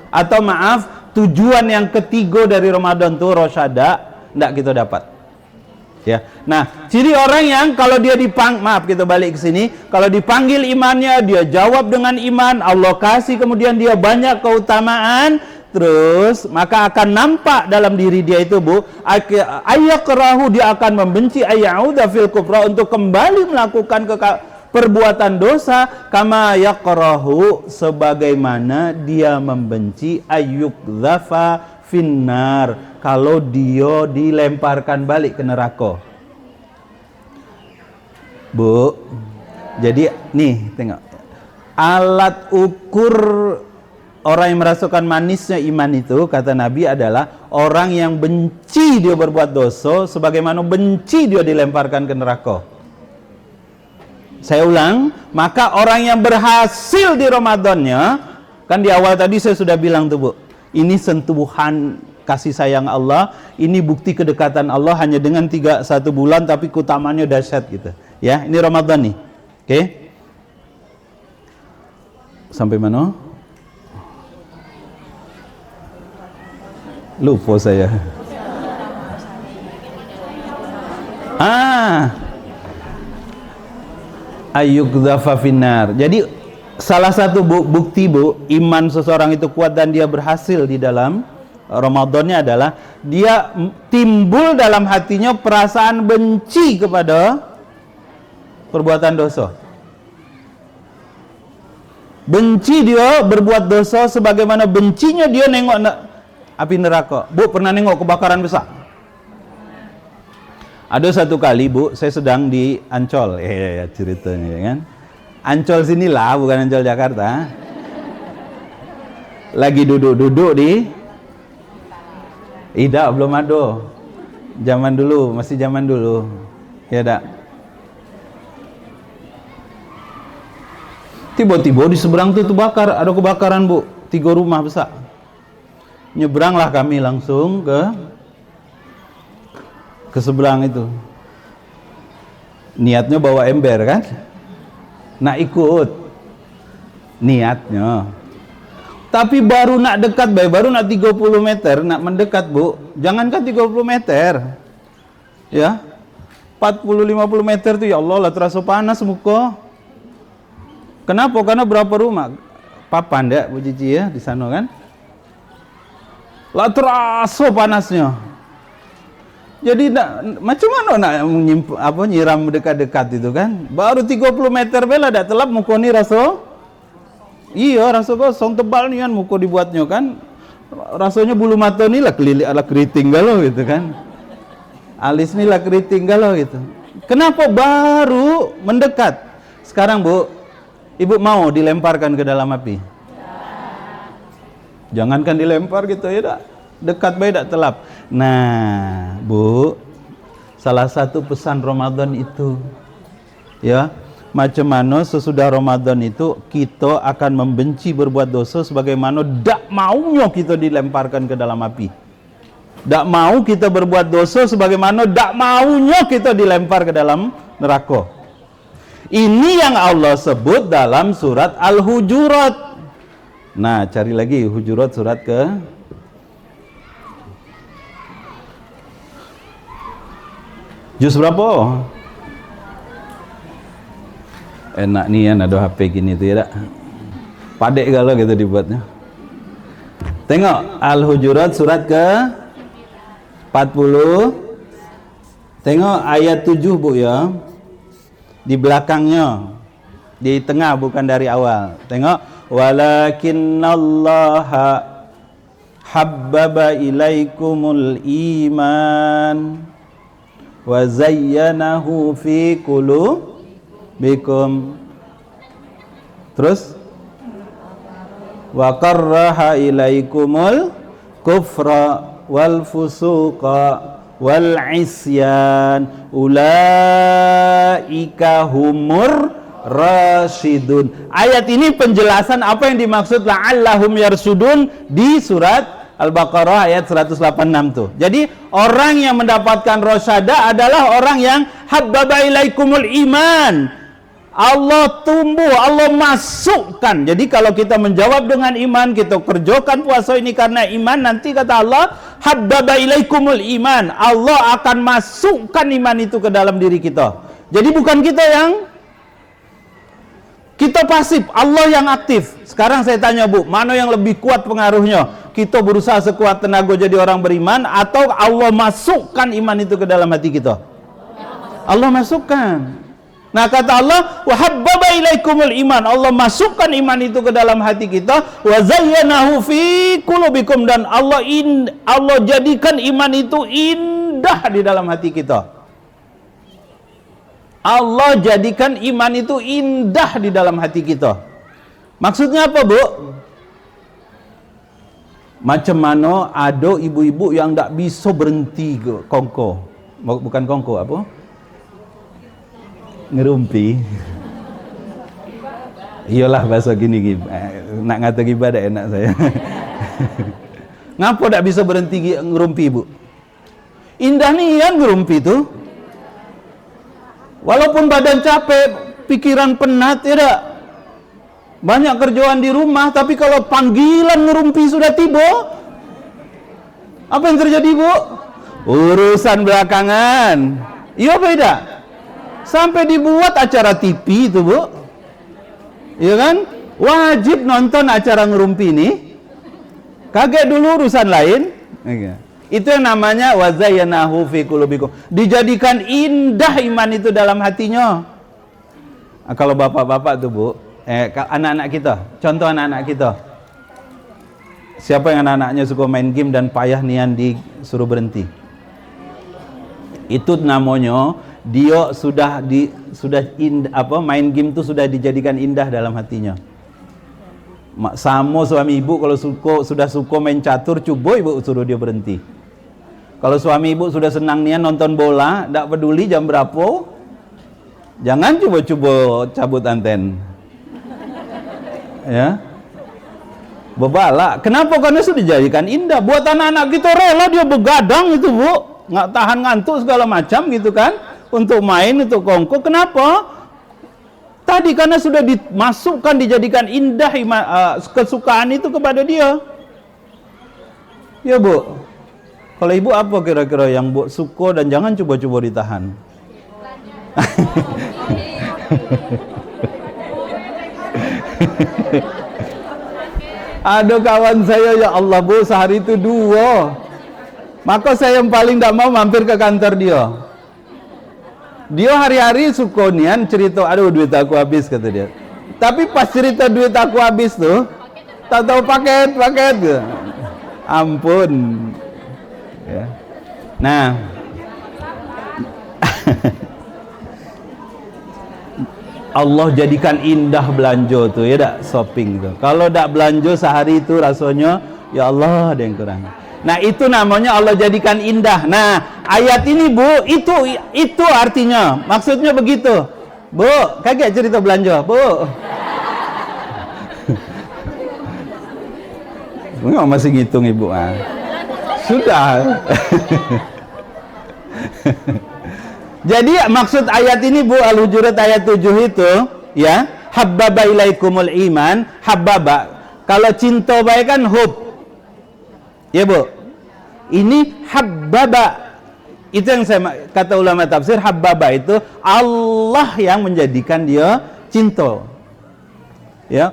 Atau maaf, tujuan yang ketiga dari Ramadan itu rosyada, tak kita dapat. Ya. Nah, ciri orang yang kalau dia maaf kita balik ke sini, kalau dipanggil imannya, dia jawab dengan iman, Allah kasih kemudian dia banyak keutamaan, terus maka akan nampak dalam diri dia itu Bu, ayakrahu, dia akan membenci ayyauda fil kufra, untuk kembali melakukan perbuatan dosa, kama yakrahu, sebagaimana dia membenci ayyukdzafa finnar, kalau dia dilemparkan balik ke neraka. Bu, jadi nih tengok, alat ukur orang yang merasakan manisnya iman itu, kata Nabi, adalah orang yang benci dia berbuat dosa sebagaimana benci dia dilemparkan ke neraka. Saya ulang, maka orang yang berhasil di Ramadannya, kan di awal tadi saya sudah bilang tuh Bu, ini sentuhan kasih sayang Allah, ini bukti kedekatan Allah hanya dengan 1 bulan tapi keutamaannya dahsyat gitu. Ya, ini Ramadan nih. Oke. Sampai mana? Lupa saya. Ayyukdzafa finnar. Jadi salah satu bukti Bu, iman seseorang itu kuat dan dia berhasil di dalam Ramadannya adalah dia timbul dalam hatinya perasaan benci kepada perbuatan dosa. Benci dia berbuat dosa sebagaimana bencinya dia nengok api neraka. Bu, pernah nengok kebakaran besar? Ada satu kali Bu, saya sedang di Ancol, ceritanya ya kan. Ancol sinilah, bukan Ancol Jakarta. Lagi duduk-duduk di, tidak, belum ada. Zaman dulu, masih zaman dulu. Ya tak. Tiba-tiba di seberang tuh bakar, ada kebakaran Bu, 3 rumah besar. Nyebranglah kami langsung ke seberang itu. Niatnya bawa ember kan? Nak ikut niatnya. Tapi baru nak dekat, baru nak 30 meter, nak mendekat Bu, jangankan 30 meter, ya 40-50 meter tuh ya Allah lah terasa panas muka. Kenapa? Karena berapa rumah? Papan dek Bu Cici ya di sana kan? Lah terasa panasnya. Jadi macam mana nak nyiram dekat-dekat itu kan? Baru 30 meter bela dak telap muka ni rasa. Iya, rasa gosong tebal ni kan muka dibuatnya kan. Rasanya bulu mata ni lah keriting galau gitu kan. Alis ni lah keriting galau gitu. Kenapa baru mendekat? Sekarang Bu, Ibu mau dilemparkan ke dalam api? Jangankan dilempar gitu ya dak. Dekat baik tak telap. Nah, Bu, salah satu pesan Ramadan itu ya, macam mana sesudah Ramadan itu kita akan membenci berbuat dosa sebagaimana dak maunya kita dilemparkan ke dalam api. Dak mau kita berbuat dosa sebagaimana dak maunya kita dilempar ke dalam neraka. Ini yang Allah sebut dalam surat Al-Hujurat. Nah, cari lagi Hujurat surat ke juz berapa? Enak nih kan ada HP gini tuh ya tak? Padek kalau gitu dibuatnya. Tengok Al-Hujurat surat ke 40. Tengok ayat 7 Bu ya. Di belakangnya. Di tengah bukan dari awal. Tengok walakinnallaha habbaba ilaikumul iman wa zayyanahu fi qulubikum Terus wa karraha ilaikumul kufra wal fusuqa wal isyan ulaika humur rasyidun. Ayat ini penjelasan apa yang dimaksud la'allahum yarsudun di surat Al-Baqarah ayat 186 tuh. Jadi orang yang mendapatkan rasyada adalah orang yang habbaba ilaikumul iman. Allah tumbuh, Allah masukkan. Jadi kalau kita menjawab dengan iman, kita kerjakan puasa ini karena iman, nanti kata Allah, habbaba ilaikumul iman. Allah akan masukkan iman itu ke dalam diri kita. Jadi bukan kita yang kita pasif, Allah yang aktif. Sekarang saya tanya Bu, mana yang lebih kuat pengaruhnya? Kita berusaha sekuat tenaga jadi orang beriman, atau Allah masukkan iman itu ke dalam hati kita? Allah masukkan. Nah kata Allah, wa habbaba ilaikumul iman. Allah masukkan iman itu ke dalam hati kita. Wa zayyanahu fi qulubikum, dan Allah jadikan iman itu indah di dalam hati kita. Allah jadikan iman itu indah di dalam hati kita. Maksudnya apa, Bu? Macam mana ada ibu-ibu yang tak bisa berhenti kongko. Bukan kongko, apa? Ngerumpi. Iyalah bahasa gini, nak ngata ibadah enak saya. Ngapa tak bisa berhenti ngerumpi, Bu? Indah nian ngerumpi itu. Walaupun badan capek, pikiran penat, tidak. Banyak kerjaan di rumah, tapi kalau panggilan ngerumpi sudah tiba, apa yang terjadi, Bu? Urusan belakangan. Iya apa tidak? Sampai dibuat acara TV itu, Bu. Iya kan? Wajib nonton acara ngerumpi ini. Kaget dulu urusan lain. Itu yang namanya wa zayyanahu fi qulubikum. Dijadikan indah iman itu dalam hatinya. Kalau bapak-bapak tuh, Bu, anak-anak kita, contoh anak-anak kita. Siapa yang anak-anaknya suka main game dan payah nian disuruh berhenti? Itu namanya dia main game itu sudah dijadikan indah dalam hatinya. Sama suami ibu kalau sudah suka main catur, coba ibu suruh dia berhenti. Kalau suami ibu sudah senang nian nonton bola, tak peduli jam berapa, jangan coba-coba cabut anten. Ya. Bebalak. Kenapa? Karena sudah dijadikan indah. Buat anak-anak kita rela dia begadang itu, Bu. Nggak tahan ngantuk segala macam gitu kan. Untuk main, untuk kongko. Kenapa? Tadi karena sudah dimasukkan, dijadikan indah kesukaan itu kepada dia. Ya, Bu. Kalau ibu apa kira-kira yang Bu suka dan jangan coba-coba ditahan? Ada kawan saya, ya Allah Bu, sehari itu 2. Maka saya yang paling tak mau mampir ke kantor dia. Dia hari-hari suka nian cerita, aduh duit aku habis, kata dia. Tapi pas cerita duit aku habis tuh, tak tahu paket gitu. Ampun. Ya. Nah, Allah jadikan indah belanja tuh, ya dak, shopping tuh. Kalau dak belanja sehari itu rasanya, ya Allah ada yang kurang. Nah itu namanya Allah jadikan indah. Nah ayat ini, Bu, itu artinya, maksudnya begitu. Bu, kaget cerita belanja, Bu. Enggak masih ngitung ibu ah. Sudah. Jadi maksud ayat ini, Bu, Al-Hujurat ayat 7 itu, ya, habbaba ilaikumul iman, habbaba. Kalau cinta baik kan hub. Ya, Bu. Ini habbaba. Itu yang saya kata ulama tafsir, habbaba itu Allah yang menjadikan dia cinta. Ya.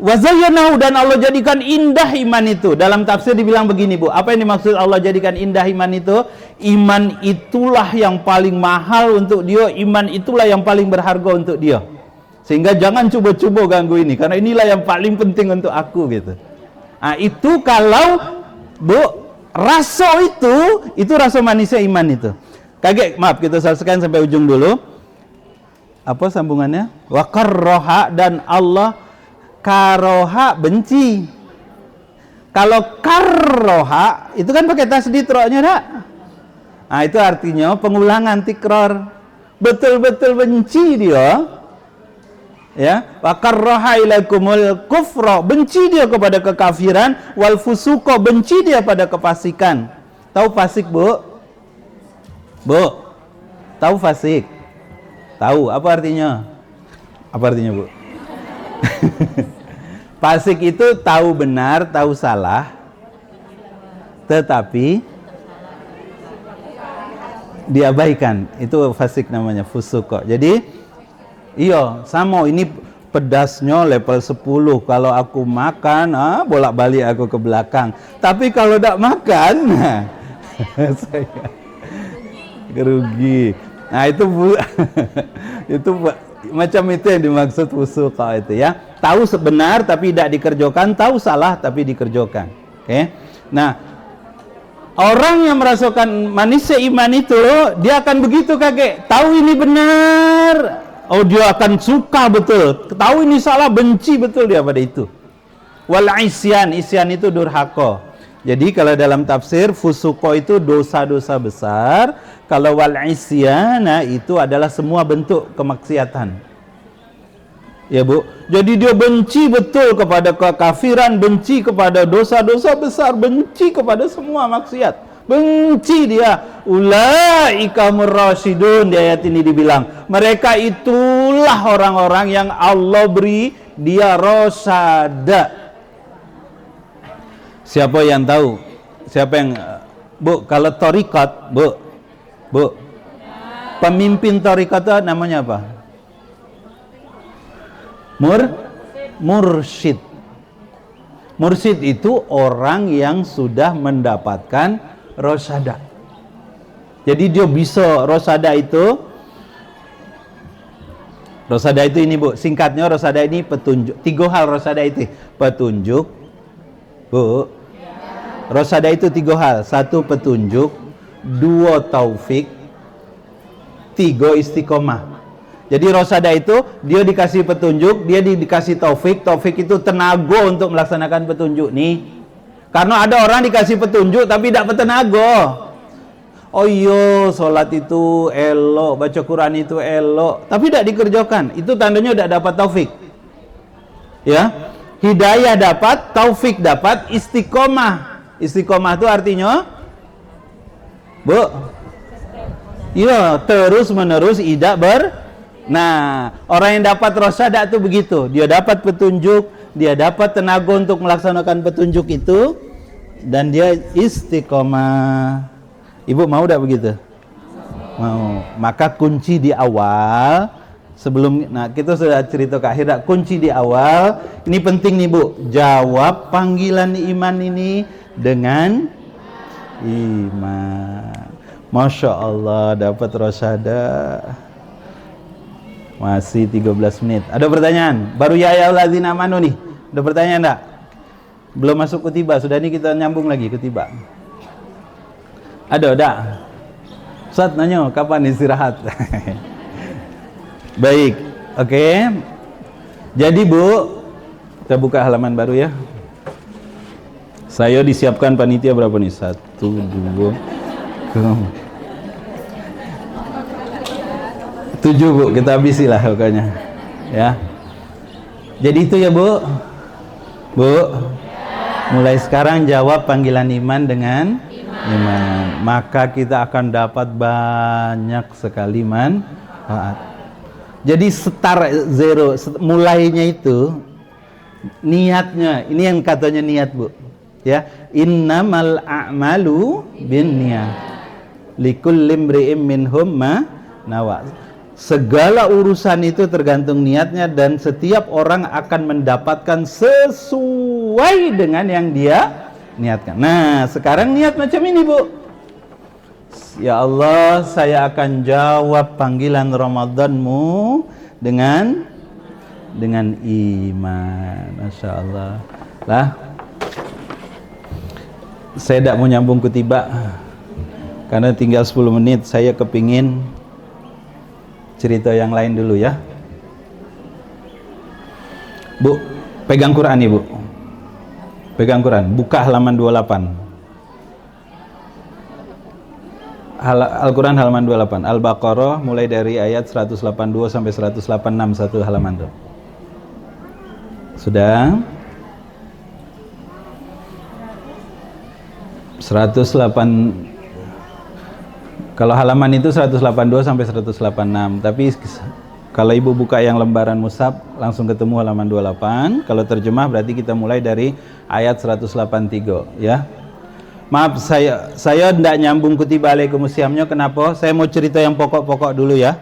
Wa zayyanahu, dan Allah jadikan indah iman itu. Dalam tafsir dibilang begini, Bu. Apa yang dimaksud Allah jadikan indah iman itu? Iman itulah yang paling mahal untuk dia, iman itulah yang paling berharga untuk dia. Sehingga jangan coba-coba ganggu ini, karena inilah yang paling penting untuk aku gitu. Nah, itu kalau, Bu, rasa itu rasa manisnya iman itu. Kaget, maaf kita selesaikan sampai ujung dulu. apa sambungannya? Wa karroha, dan Allah karoha, benci. Kalau karroha itu kan pakai tasdid ro-nya dak? Nah, itu artinya pengulangan, tikror. Betul-betul benci dia. Ya, wa karroha ilaikumul kufra, benci dia kepada kekafiran, wal fusuqa, benci dia pada kefasikan. Tahu fasik, Bu? Bu, tahu fasik? Tahu apa artinya? Apa artinya, Bu? Fasik itu tahu benar, tahu salah, tetapi diabaikan. Itu fasik namanya, fusuq. Jadi, iya, sama ini pedasnya level 10. Kalau aku makan, bolak-balik aku ke belakang. Tapi kalau tidak makan, saya kerugi. Nah, itu itu macam itu yang dimaksud fusuq itu ya. Tahu sebenar tapi tidak dikerjakan, tahu salah tapi dikerjakan. Oke. Nah, orang yang merasakan manisnya iman itu, dia akan begitu kakek. Tahu ini benar, oh dia akan suka betul. Tahu ini salah, benci betul dia pada itu. Wal isyan, isyan itu durhaka. Jadi kalau dalam tafsir fusuqa itu dosa-dosa besar, kalau wal isyana itu adalah semua bentuk kemaksiatan. Ya, Bu. Jadi dia benci betul kepada kekafiran, benci kepada dosa-dosa besar, benci kepada semua maksiat. Benci dia. Ulaika murrasyidun, di ayat ini dibilang, mereka itulah orang-orang yang Allah beri dia rasyada. Siapa yang tahu? Siapa yang, Bu, kalau thariqat, Bu, pemimpin thariqat itu namanya apa? Mursyid. Mursyid itu orang yang sudah mendapatkan rasyada. Jadi dia bisa rasyada itu ini, Bu, singkatnya rasyada ini petunjuk. 3 hal rasyada itu. Petunjuk, Bu. Rasyada itu 3 hal. 1 petunjuk, 2 taufik, 3 istiqomah. Jadi rasyada itu dia dikasih petunjuk, dia dikasih taufik. Taufik itu tenaga untuk melaksanakan petunjuk nih. Karena ada orang dikasih petunjuk tapi tidak bertenaga. Oh iya, sholat itu elok, baca Quran itu elok, tapi tidak dikerjakan. Itu tandanya tidak dapat taufik. Ya, hidayah dapat, taufik dapat, istiqomah. Istiqomah itu artinya, Bu, iya, terus menerus tidak Nah, orang yang dapat rasyada itu begitu. Dia dapat petunjuk, dia dapat tenaga untuk melaksanakan petunjuk itu, dan dia istiqomah. Ibu mau tidak begitu? Mau. Maka kunci di awal, sebelum, nah kita sudah cerita ke akhir, kunci di awal, ini penting nih, Bu. Jawab panggilan iman ini dengan iman. Masya Allah, dapat rasyada. Masih 13 menit. Ada pertanyaan? Baru ya ayyuhallazina amanu nih. Ada pertanyaan enggak? Belum masuk kutiba, sudah ini kita nyambung lagi kutiba. Ada enggak? Ustaz nanya kapan istirahat? Baik. Oke. Jadi, Bu, kita buka halaman baru ya. Saya disiapkan panitia berapa nih? 1, 2, 7, Bu, kita habisilah pokoknya ya. Jadi itu ya, Bu. Mulai sekarang jawab panggilan iman dengan iman. Maka kita akan dapat banyak sekali manfaat. Jadi start zero, mulainya itu niatnya. Ini yang katanya niat, Bu. Ya, innamal a'malu binniyat. Likulli imri'in minhum ma nawa. Segala urusan itu tergantung niatnya, dan setiap orang akan mendapatkan sesuai dengan yang dia niatkan. Nah, sekarang niat macam ini, Bu. Ya Allah, saya akan jawab panggilan Ramadanmu dengan iman. Masya Allah. Lah, saya tidak mau nyambung kutiba karena tinggal 10 menit. Saya kepingin cerita yang lain dulu ya. Bu, pegang Quran Ibu. Pegang Quran, buka halaman 28. Al-Quran halaman 28. Al-Baqarah mulai dari ayat 182 sampai 186, satu halaman tuh. Sudah? 108. Kalau halaman itu 182 sampai 186, tapi kalau Ibu buka yang lembaran mushaf langsung ketemu halaman 28. Kalau terjemah berarti kita mulai dari ayat 183 ya. Maaf, saya tidak nyambung kutiba alaikumusiyamnya. Kenapa? Saya mau cerita yang pokok-pokok dulu ya.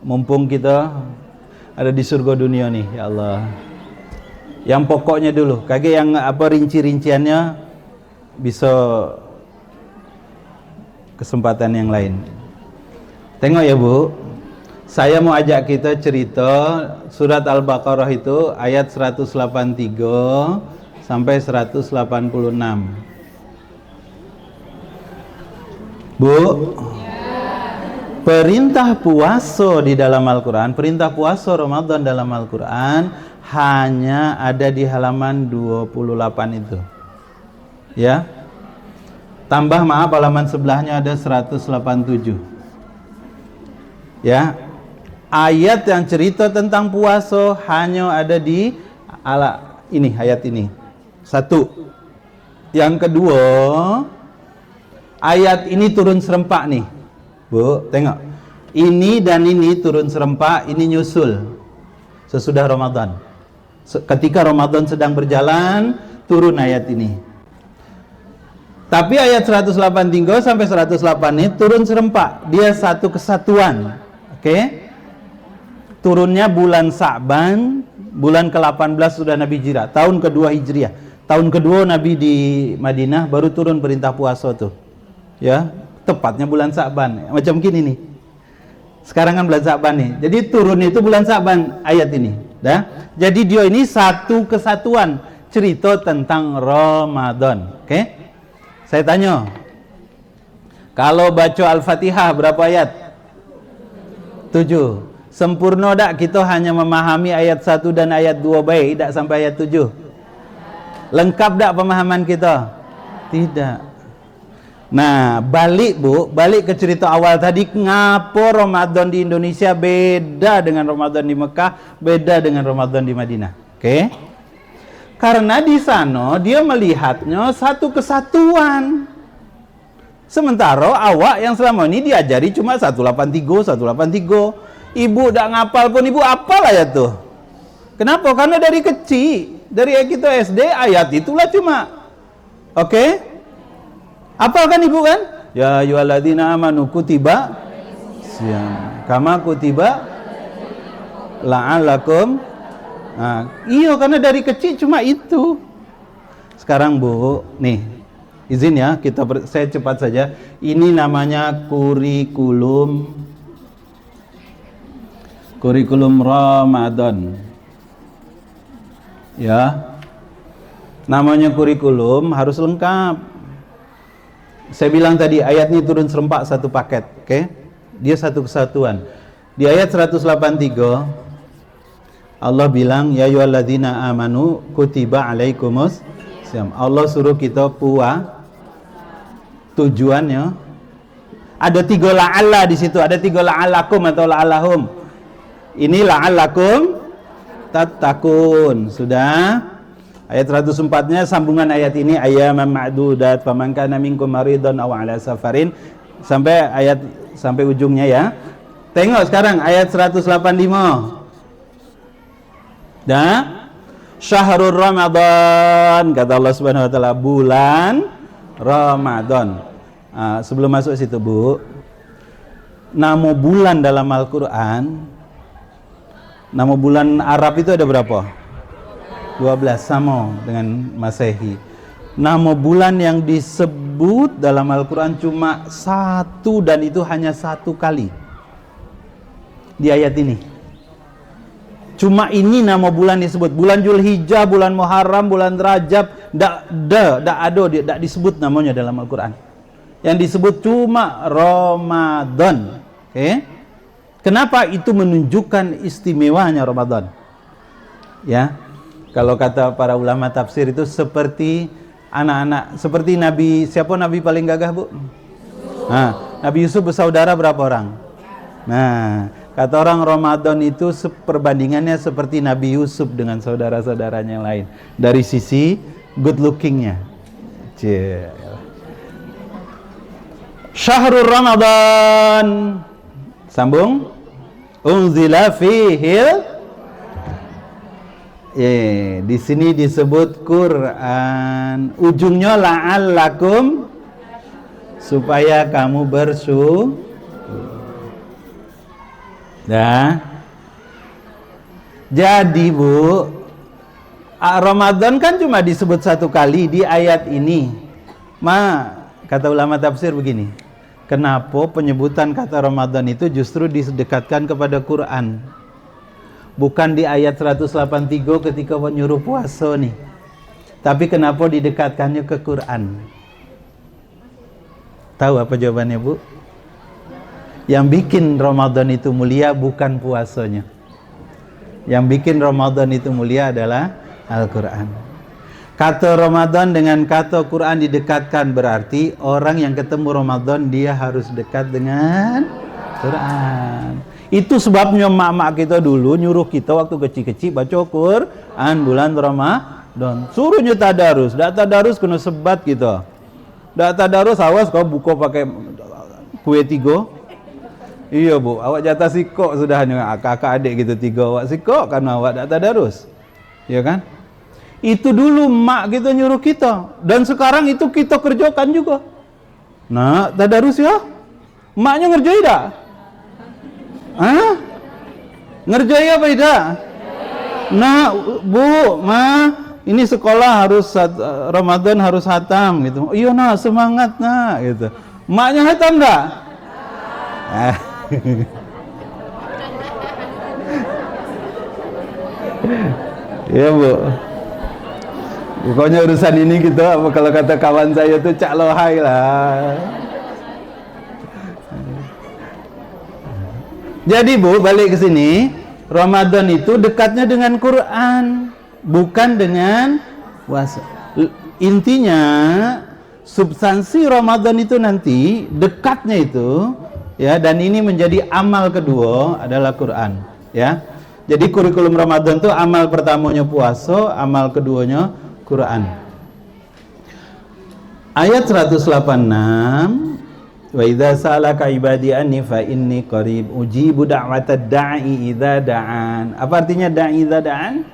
Mumpung kita ada di surga dunia nih, ya Allah. Yang pokoknya dulu. Kage yang apa rinci-rinciannya bisa kesempatan yang lain. Tengok ya Bu. Saya mau ajak kita cerita surat Al-Baqarah itu ayat 183 sampai 186. Bu, perintah puasa di dalam Al-Quran, perintah puasa Ramadan dalam Al-Quran hanya ada di halaman 28 itu ya. Tambah maaf, halaman sebelahnya ada 187 ya. Ayat yang cerita tentang puasa hanya ada di ini, ayat ini. Satu. Yang kedua, ayat ini turun serempak nih Bu, tengok. Ini dan ini turun serempak, ini nyusul sesudah Ramadan. Ketika Ramadan sedang berjalan, turun ayat ini. Tapi ayat 183 sampai 108 ini turun serempak. Dia satu kesatuan. Oke? Turunnya bulan Sa'ban, bulan ke-18 sudah Nabi hijrah, tahun kedua Hijriah. Tahun kedua Nabi di Madinah baru turun perintah puasa tuh. Ya, tepatnya bulan Sa'ban. Macam gini nih. Sekarang kan bulan Sa'ban nih. Jadi turun itu bulan Sa'ban ayat ini, dah. Jadi dia ini satu kesatuan cerita tentang Ramadan. Oke? Saya tanya. Kalau baca Al-Fatihah berapa ayat? 7. Sempurna tak kita hanya memahami ayat 1 dan ayat 2 baik, tak sampai ayat 7? Lengkap tak pemahaman kita? Tidak. Nah, balik Bu, balik ke cerita awal tadi, ngapa Ramadan di Indonesia beda dengan Ramadan di Mekah, beda dengan Ramadan di Madinah. Oke? Karena di sana dia melihatnya satu kesatuan. Sementara awak yang selama ini diajari cuma 183, 183. Ibu tak ngapal pun ibu apal ayat tuh. Kenapa? Karena dari kecil, dari kita SD ayat itulah cuma. Oke? Apal kan ibu kan? Ya ayyuhalladzina amanu kutiba siyam kama kutiba la'allakum. Nah, iya karena dari kecil cuma itu. Sekarang Bu, nih izin ya saya cepat saja. Ini namanya kurikulum Ramadan. Ya. Namanya kurikulum harus lengkap. Saya bilang tadi ayat ini turun serempak satu paket, oke? Dia satu kesatuan. Di ayat 183 Allah bilang ya ayyuhalladzina amanu kutiba alaikumus syiyam. Allah suruh kita tujuannya ada 3 la'alla di situ, ada 3 la'allakum atau la'allahum. Ini la'allakum tattaqun. Sudah? Ayat 104-nya sambungan ayat ini ayyaman ma'dudat faman kana minkum maridan aw ala safarin sampai ujungnya ya. Tengok sekarang ayat 185. Dah? Syahrul Ramadan kata Allah Subhanahu wa taala, bulan Ramadan. Sebelum masuk situ Bu, nama bulan dalam Al-Qur'an, nama bulan Arab itu ada berapa? 12, sama dengan Masehi. Nama bulan yang disebut dalam Al-Quran cuma satu, dan itu hanya satu kali di ayat ini. Cuma ini nama bulan disebut. Bulan Zulhijjah, bulan Muharram, bulan Rajab, tidak disebut namanya dalam Al-Quran. Yang disebut cuma Ramadan. Oke? Kenapa? Itu menunjukkan istimewanya Ramadan. Ya, kalau kata para ulama tafsir itu seperti anak-anak, seperti Nabi, siapa Nabi paling gagah, Bu? Nah, Nabi Yusuf bersaudara berapa orang? Nah, kata orang Ramadan itu perbandingannya seperti Nabi Yusuf dengan saudara-saudaranya yang lain dari sisi good lookingnya. Syahrul Ramadan, sambung, unzila fihil, di sini disebut Quran, ujungnya la'allakum, supaya kamu bersyukur. Nah, jadi Bu, Ramadan kan cuma disebut satu kali di ayat ini. Kata ulama tafsir begini, kenapa penyebutan kata Ramadan itu justru didekatkan kepada Quran, bukan di ayat 183 ketika nyuruh puasa nih, tapi kenapa didekatkannya ke Quran? Tahu apa jawabannya, Bu? Yang bikin Ramadan itu mulia bukan puasanya. Yang bikin Ramadan itu mulia adalah Al-Quran. Kata Ramadan dengan kata Quran didekatkan, berarti orang yang ketemu Ramadan dia harus dekat dengan Quran. Itu sebabnya mak-mak kita dulu nyuruh kita waktu kecil-kecil baca Quran bulan Ramadan. Suruhnya tadarus, dak tadarus kena sebat kita. Dak tadarus awas kau buka pakai kue 3. Iya Bu, awak jatah sikok sudahnya, kakak adik gitu 3 awak sikok karena awak tak tadarus. Ya kan? Itu dulu mak kita nyuruh kita, dan sekarang itu kita kerjakan juga. Nah, tadarus ya? Maknya ngerjai dah? Hah? Ngerjai apa tidak? Nah, Bu, ini sekolah harus Ramadan harus hatam gitu. Iya nah, semangat nah gitu. Maknya hatam enggak? Ya Bu, pokoknya urusan ini kita kalau kata kawan saya tuh cak lohai lah. Jadi Bu, balik ke sini, Ramadan itu dekatnya dengan Quran, bukan dengan puasa. Intinya substansi Ramadan itu nanti dekatnya itu, ya, dan ini menjadi amal kedua adalah Quran, ya. Jadi kurikulum Ramadan itu amal pertamanya puasa, amal keduanya Quran. Ayat 186, wa idza sa'alaka ibadi anni fa inni qarib ujibu da'watad da'i idza da'an. Apa artinya da'i idza da'an?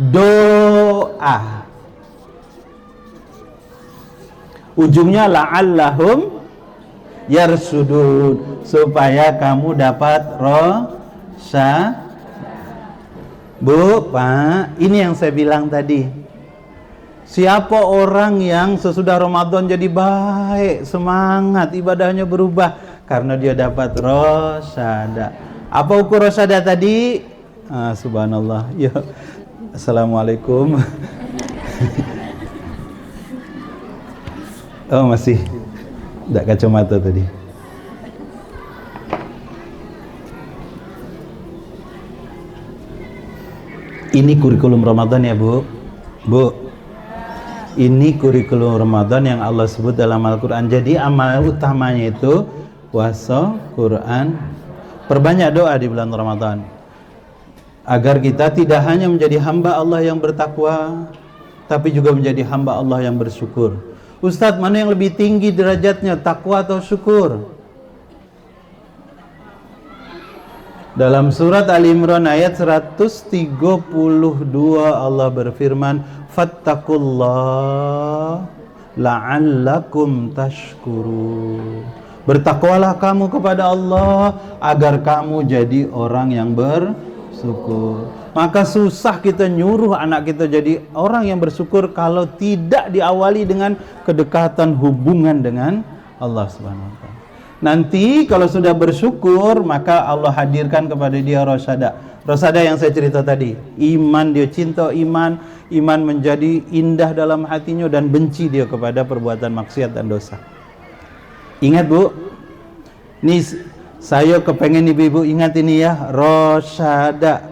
Doa. Ujungnya la'allahum yarsudun, supaya kamu dapat rasa. Bu, Pak, ini yang saya bilang tadi. Siapa orang yang sesudah Ramadan jadi baik, semangat, ibadahnya berubah karena dia dapat rosada. Apa ukur rosada tadi? Subhanallah. Ya. Assalamualaikum. Oh, masih enggak kacamata tadi. Ini kurikulum Ramadan ya Bu. Bu, ini kurikulum Ramadan yang Allah sebut dalam Al-Quran. Jadi amal utamanya itu puasa, Quran. Perbanyak doa di bulan Ramadan, agar kita tidak hanya menjadi hamba Allah yang bertakwa, tapi juga menjadi hamba Allah yang bersyukur. Ustadz, mana yang lebih tinggi derajatnya, takwa atau syukur? Dalam surat Ali Imran ayat 132 Allah berfirman, fattaqullah la'allakum tashkurun. Bertakwalah kamu kepada Allah agar kamu jadi orang yang bersyukur. Maka susah kita nyuruh anak kita jadi orang yang bersyukur kalau tidak diawali dengan kedekatan hubungan dengan Allah Subhanahu wa taala. Nanti kalau sudah bersyukur, maka Allah hadirkan kepada dia rosada. Rosada yang saya cerita tadi, iman, dia cinta iman, iman menjadi indah dalam hatinya dan benci dia kepada perbuatan maksiat dan dosa. Ingat Bu, ini Saya kepengen ibu-ibu ingat ini ya, rosyada.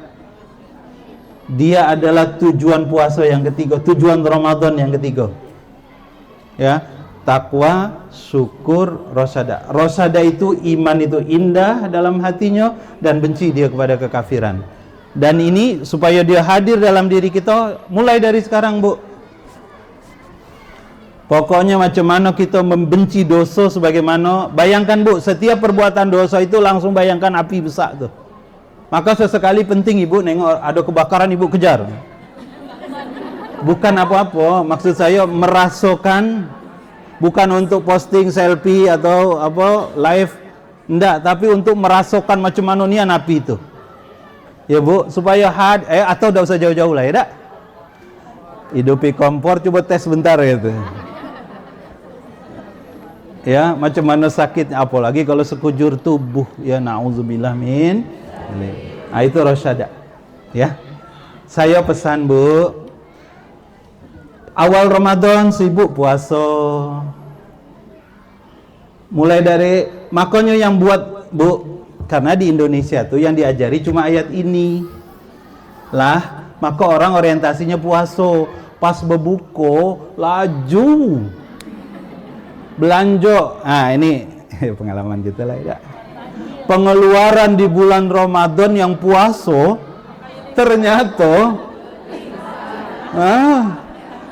Dia adalah tujuan puasa yang ketiga, tujuan Ramadan yang ketiga. Ya, takwa, syukur, rosyada. Rosyada itu iman itu indah dalam hatinya dan benci dia kepada kekafiran. Dan ini supaya dia hadir dalam diri kita mulai dari sekarang, Bu. Pokoknya macam mana kita membenci dosa sebagaimana, bayangkan Bu, setiap perbuatan dosa itu langsung bayangkan api besar tuh. Maka sesekali penting ibu nengok ada kebakaran ibu kejar. Bukan apa-apa, maksud saya merasakan, bukan untuk posting selfie atau apa live, enggak, tapi untuk merasakan macam mana ni api itu. Ya Bu, supaya atau enggak usah jauh-jauh lah ya dak. Hidupi kompor, coba tes bentar gitu. Ya, macam mana sakitnya, apalagi kalau sekujur tubuh, ya na'udzubillah min. Nah, itu rosyada. Ya. Saya pesan Bu, awal Ramadan sibuk puasa. Mulai dari makanya yang buat Bu, karena di Indonesia tuh yang diajari cuma ayat ini. Lah, maka orang orientasinya puasa. Pas berbuka laju belanja. Nah, ini pengalaman kita lah ya. Pengeluaran di bulan Ramadan yang puasa ternyata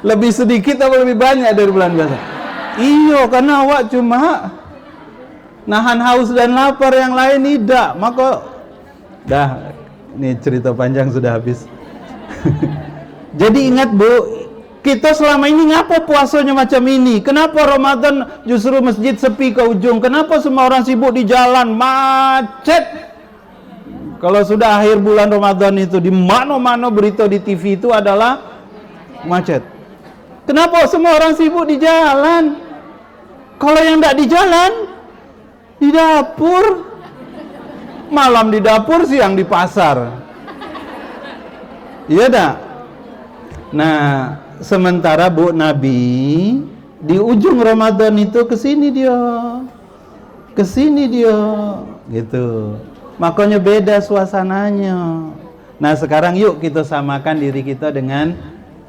lebih sedikit atau lebih banyak dari bulan biasa. Iya, karena awak cuma nahan haus dan lapar, yang lain tidak. Maka dah, ini cerita panjang sudah habis. Jadi ingat Bu, kita selama ini ngapa puasanya macam ini? Kenapa Ramadan justru masjid sepi ke ujung? Kenapa semua orang sibuk di jalan, macet? Kalau sudah akhir bulan Ramadan itu, di mana-mana berita di TV itu adalah macet. Kenapa semua orang sibuk di jalan? Kalau yang tidak di jalan, di dapur. Malam di dapur, siang di pasar. Iya dah. Nah, sementara Bu, Nabi di ujung Ramadan itu kesini dia, gitu. Makanya beda suasananya. Nah, sekarang yuk kita samakan diri kita dengan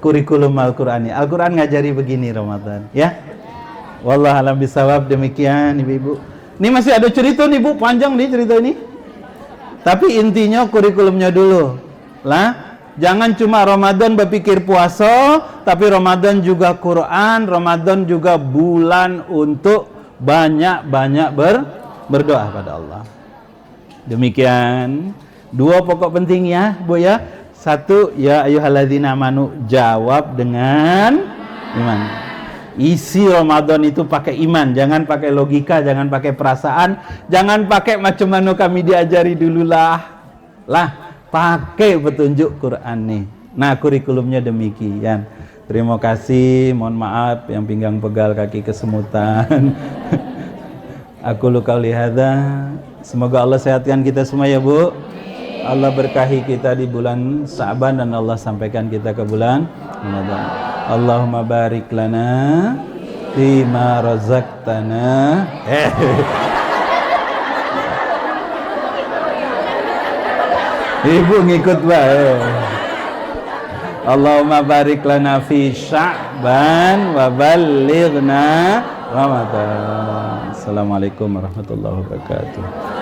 kurikulum Al-Qur'ani. Al-Qur'an ngajari begini Ramadan, ya. Wallahu a'lam bishawab. Demikian ibu-ibu. Ini masih ada cerita nih Bu, panjang nih cerita ini. Tapi intinya kurikulumnya dulu. Lah, jangan cuma Ramadan berpikir puasa, tapi Ramadan juga Quran, Ramadan juga bulan untuk banyak-banyak berdoa pada Allah. Demikian dua pokok penting ya Bu ya. Satu, ya ayyuhalladzina amanu, jawab dengan iman. Isi Ramadan itu pakai iman, jangan pakai logika, jangan pakai perasaan, jangan pakai macam mana kami diajari dululah. Pakai petunjuk Quran nih. Nah, kurikulumnya demikian. Terima kasih, mohon maaf yang pinggang pegal, kaki kesemutan. Aku luka lihada. Semoga Allah sehatkan kita semua ya Bu. Allah berkahi kita di bulan Sa'ban dan Allah sampaikan kita ke bulan Ramadan. Allahumma barik lana fima razaqtana. Ibu ngikut bae. Allahumma barik lana fi Sya'ban wa ballighna Ramadan. Assalamualaikum warahmatullahi wabarakatuh.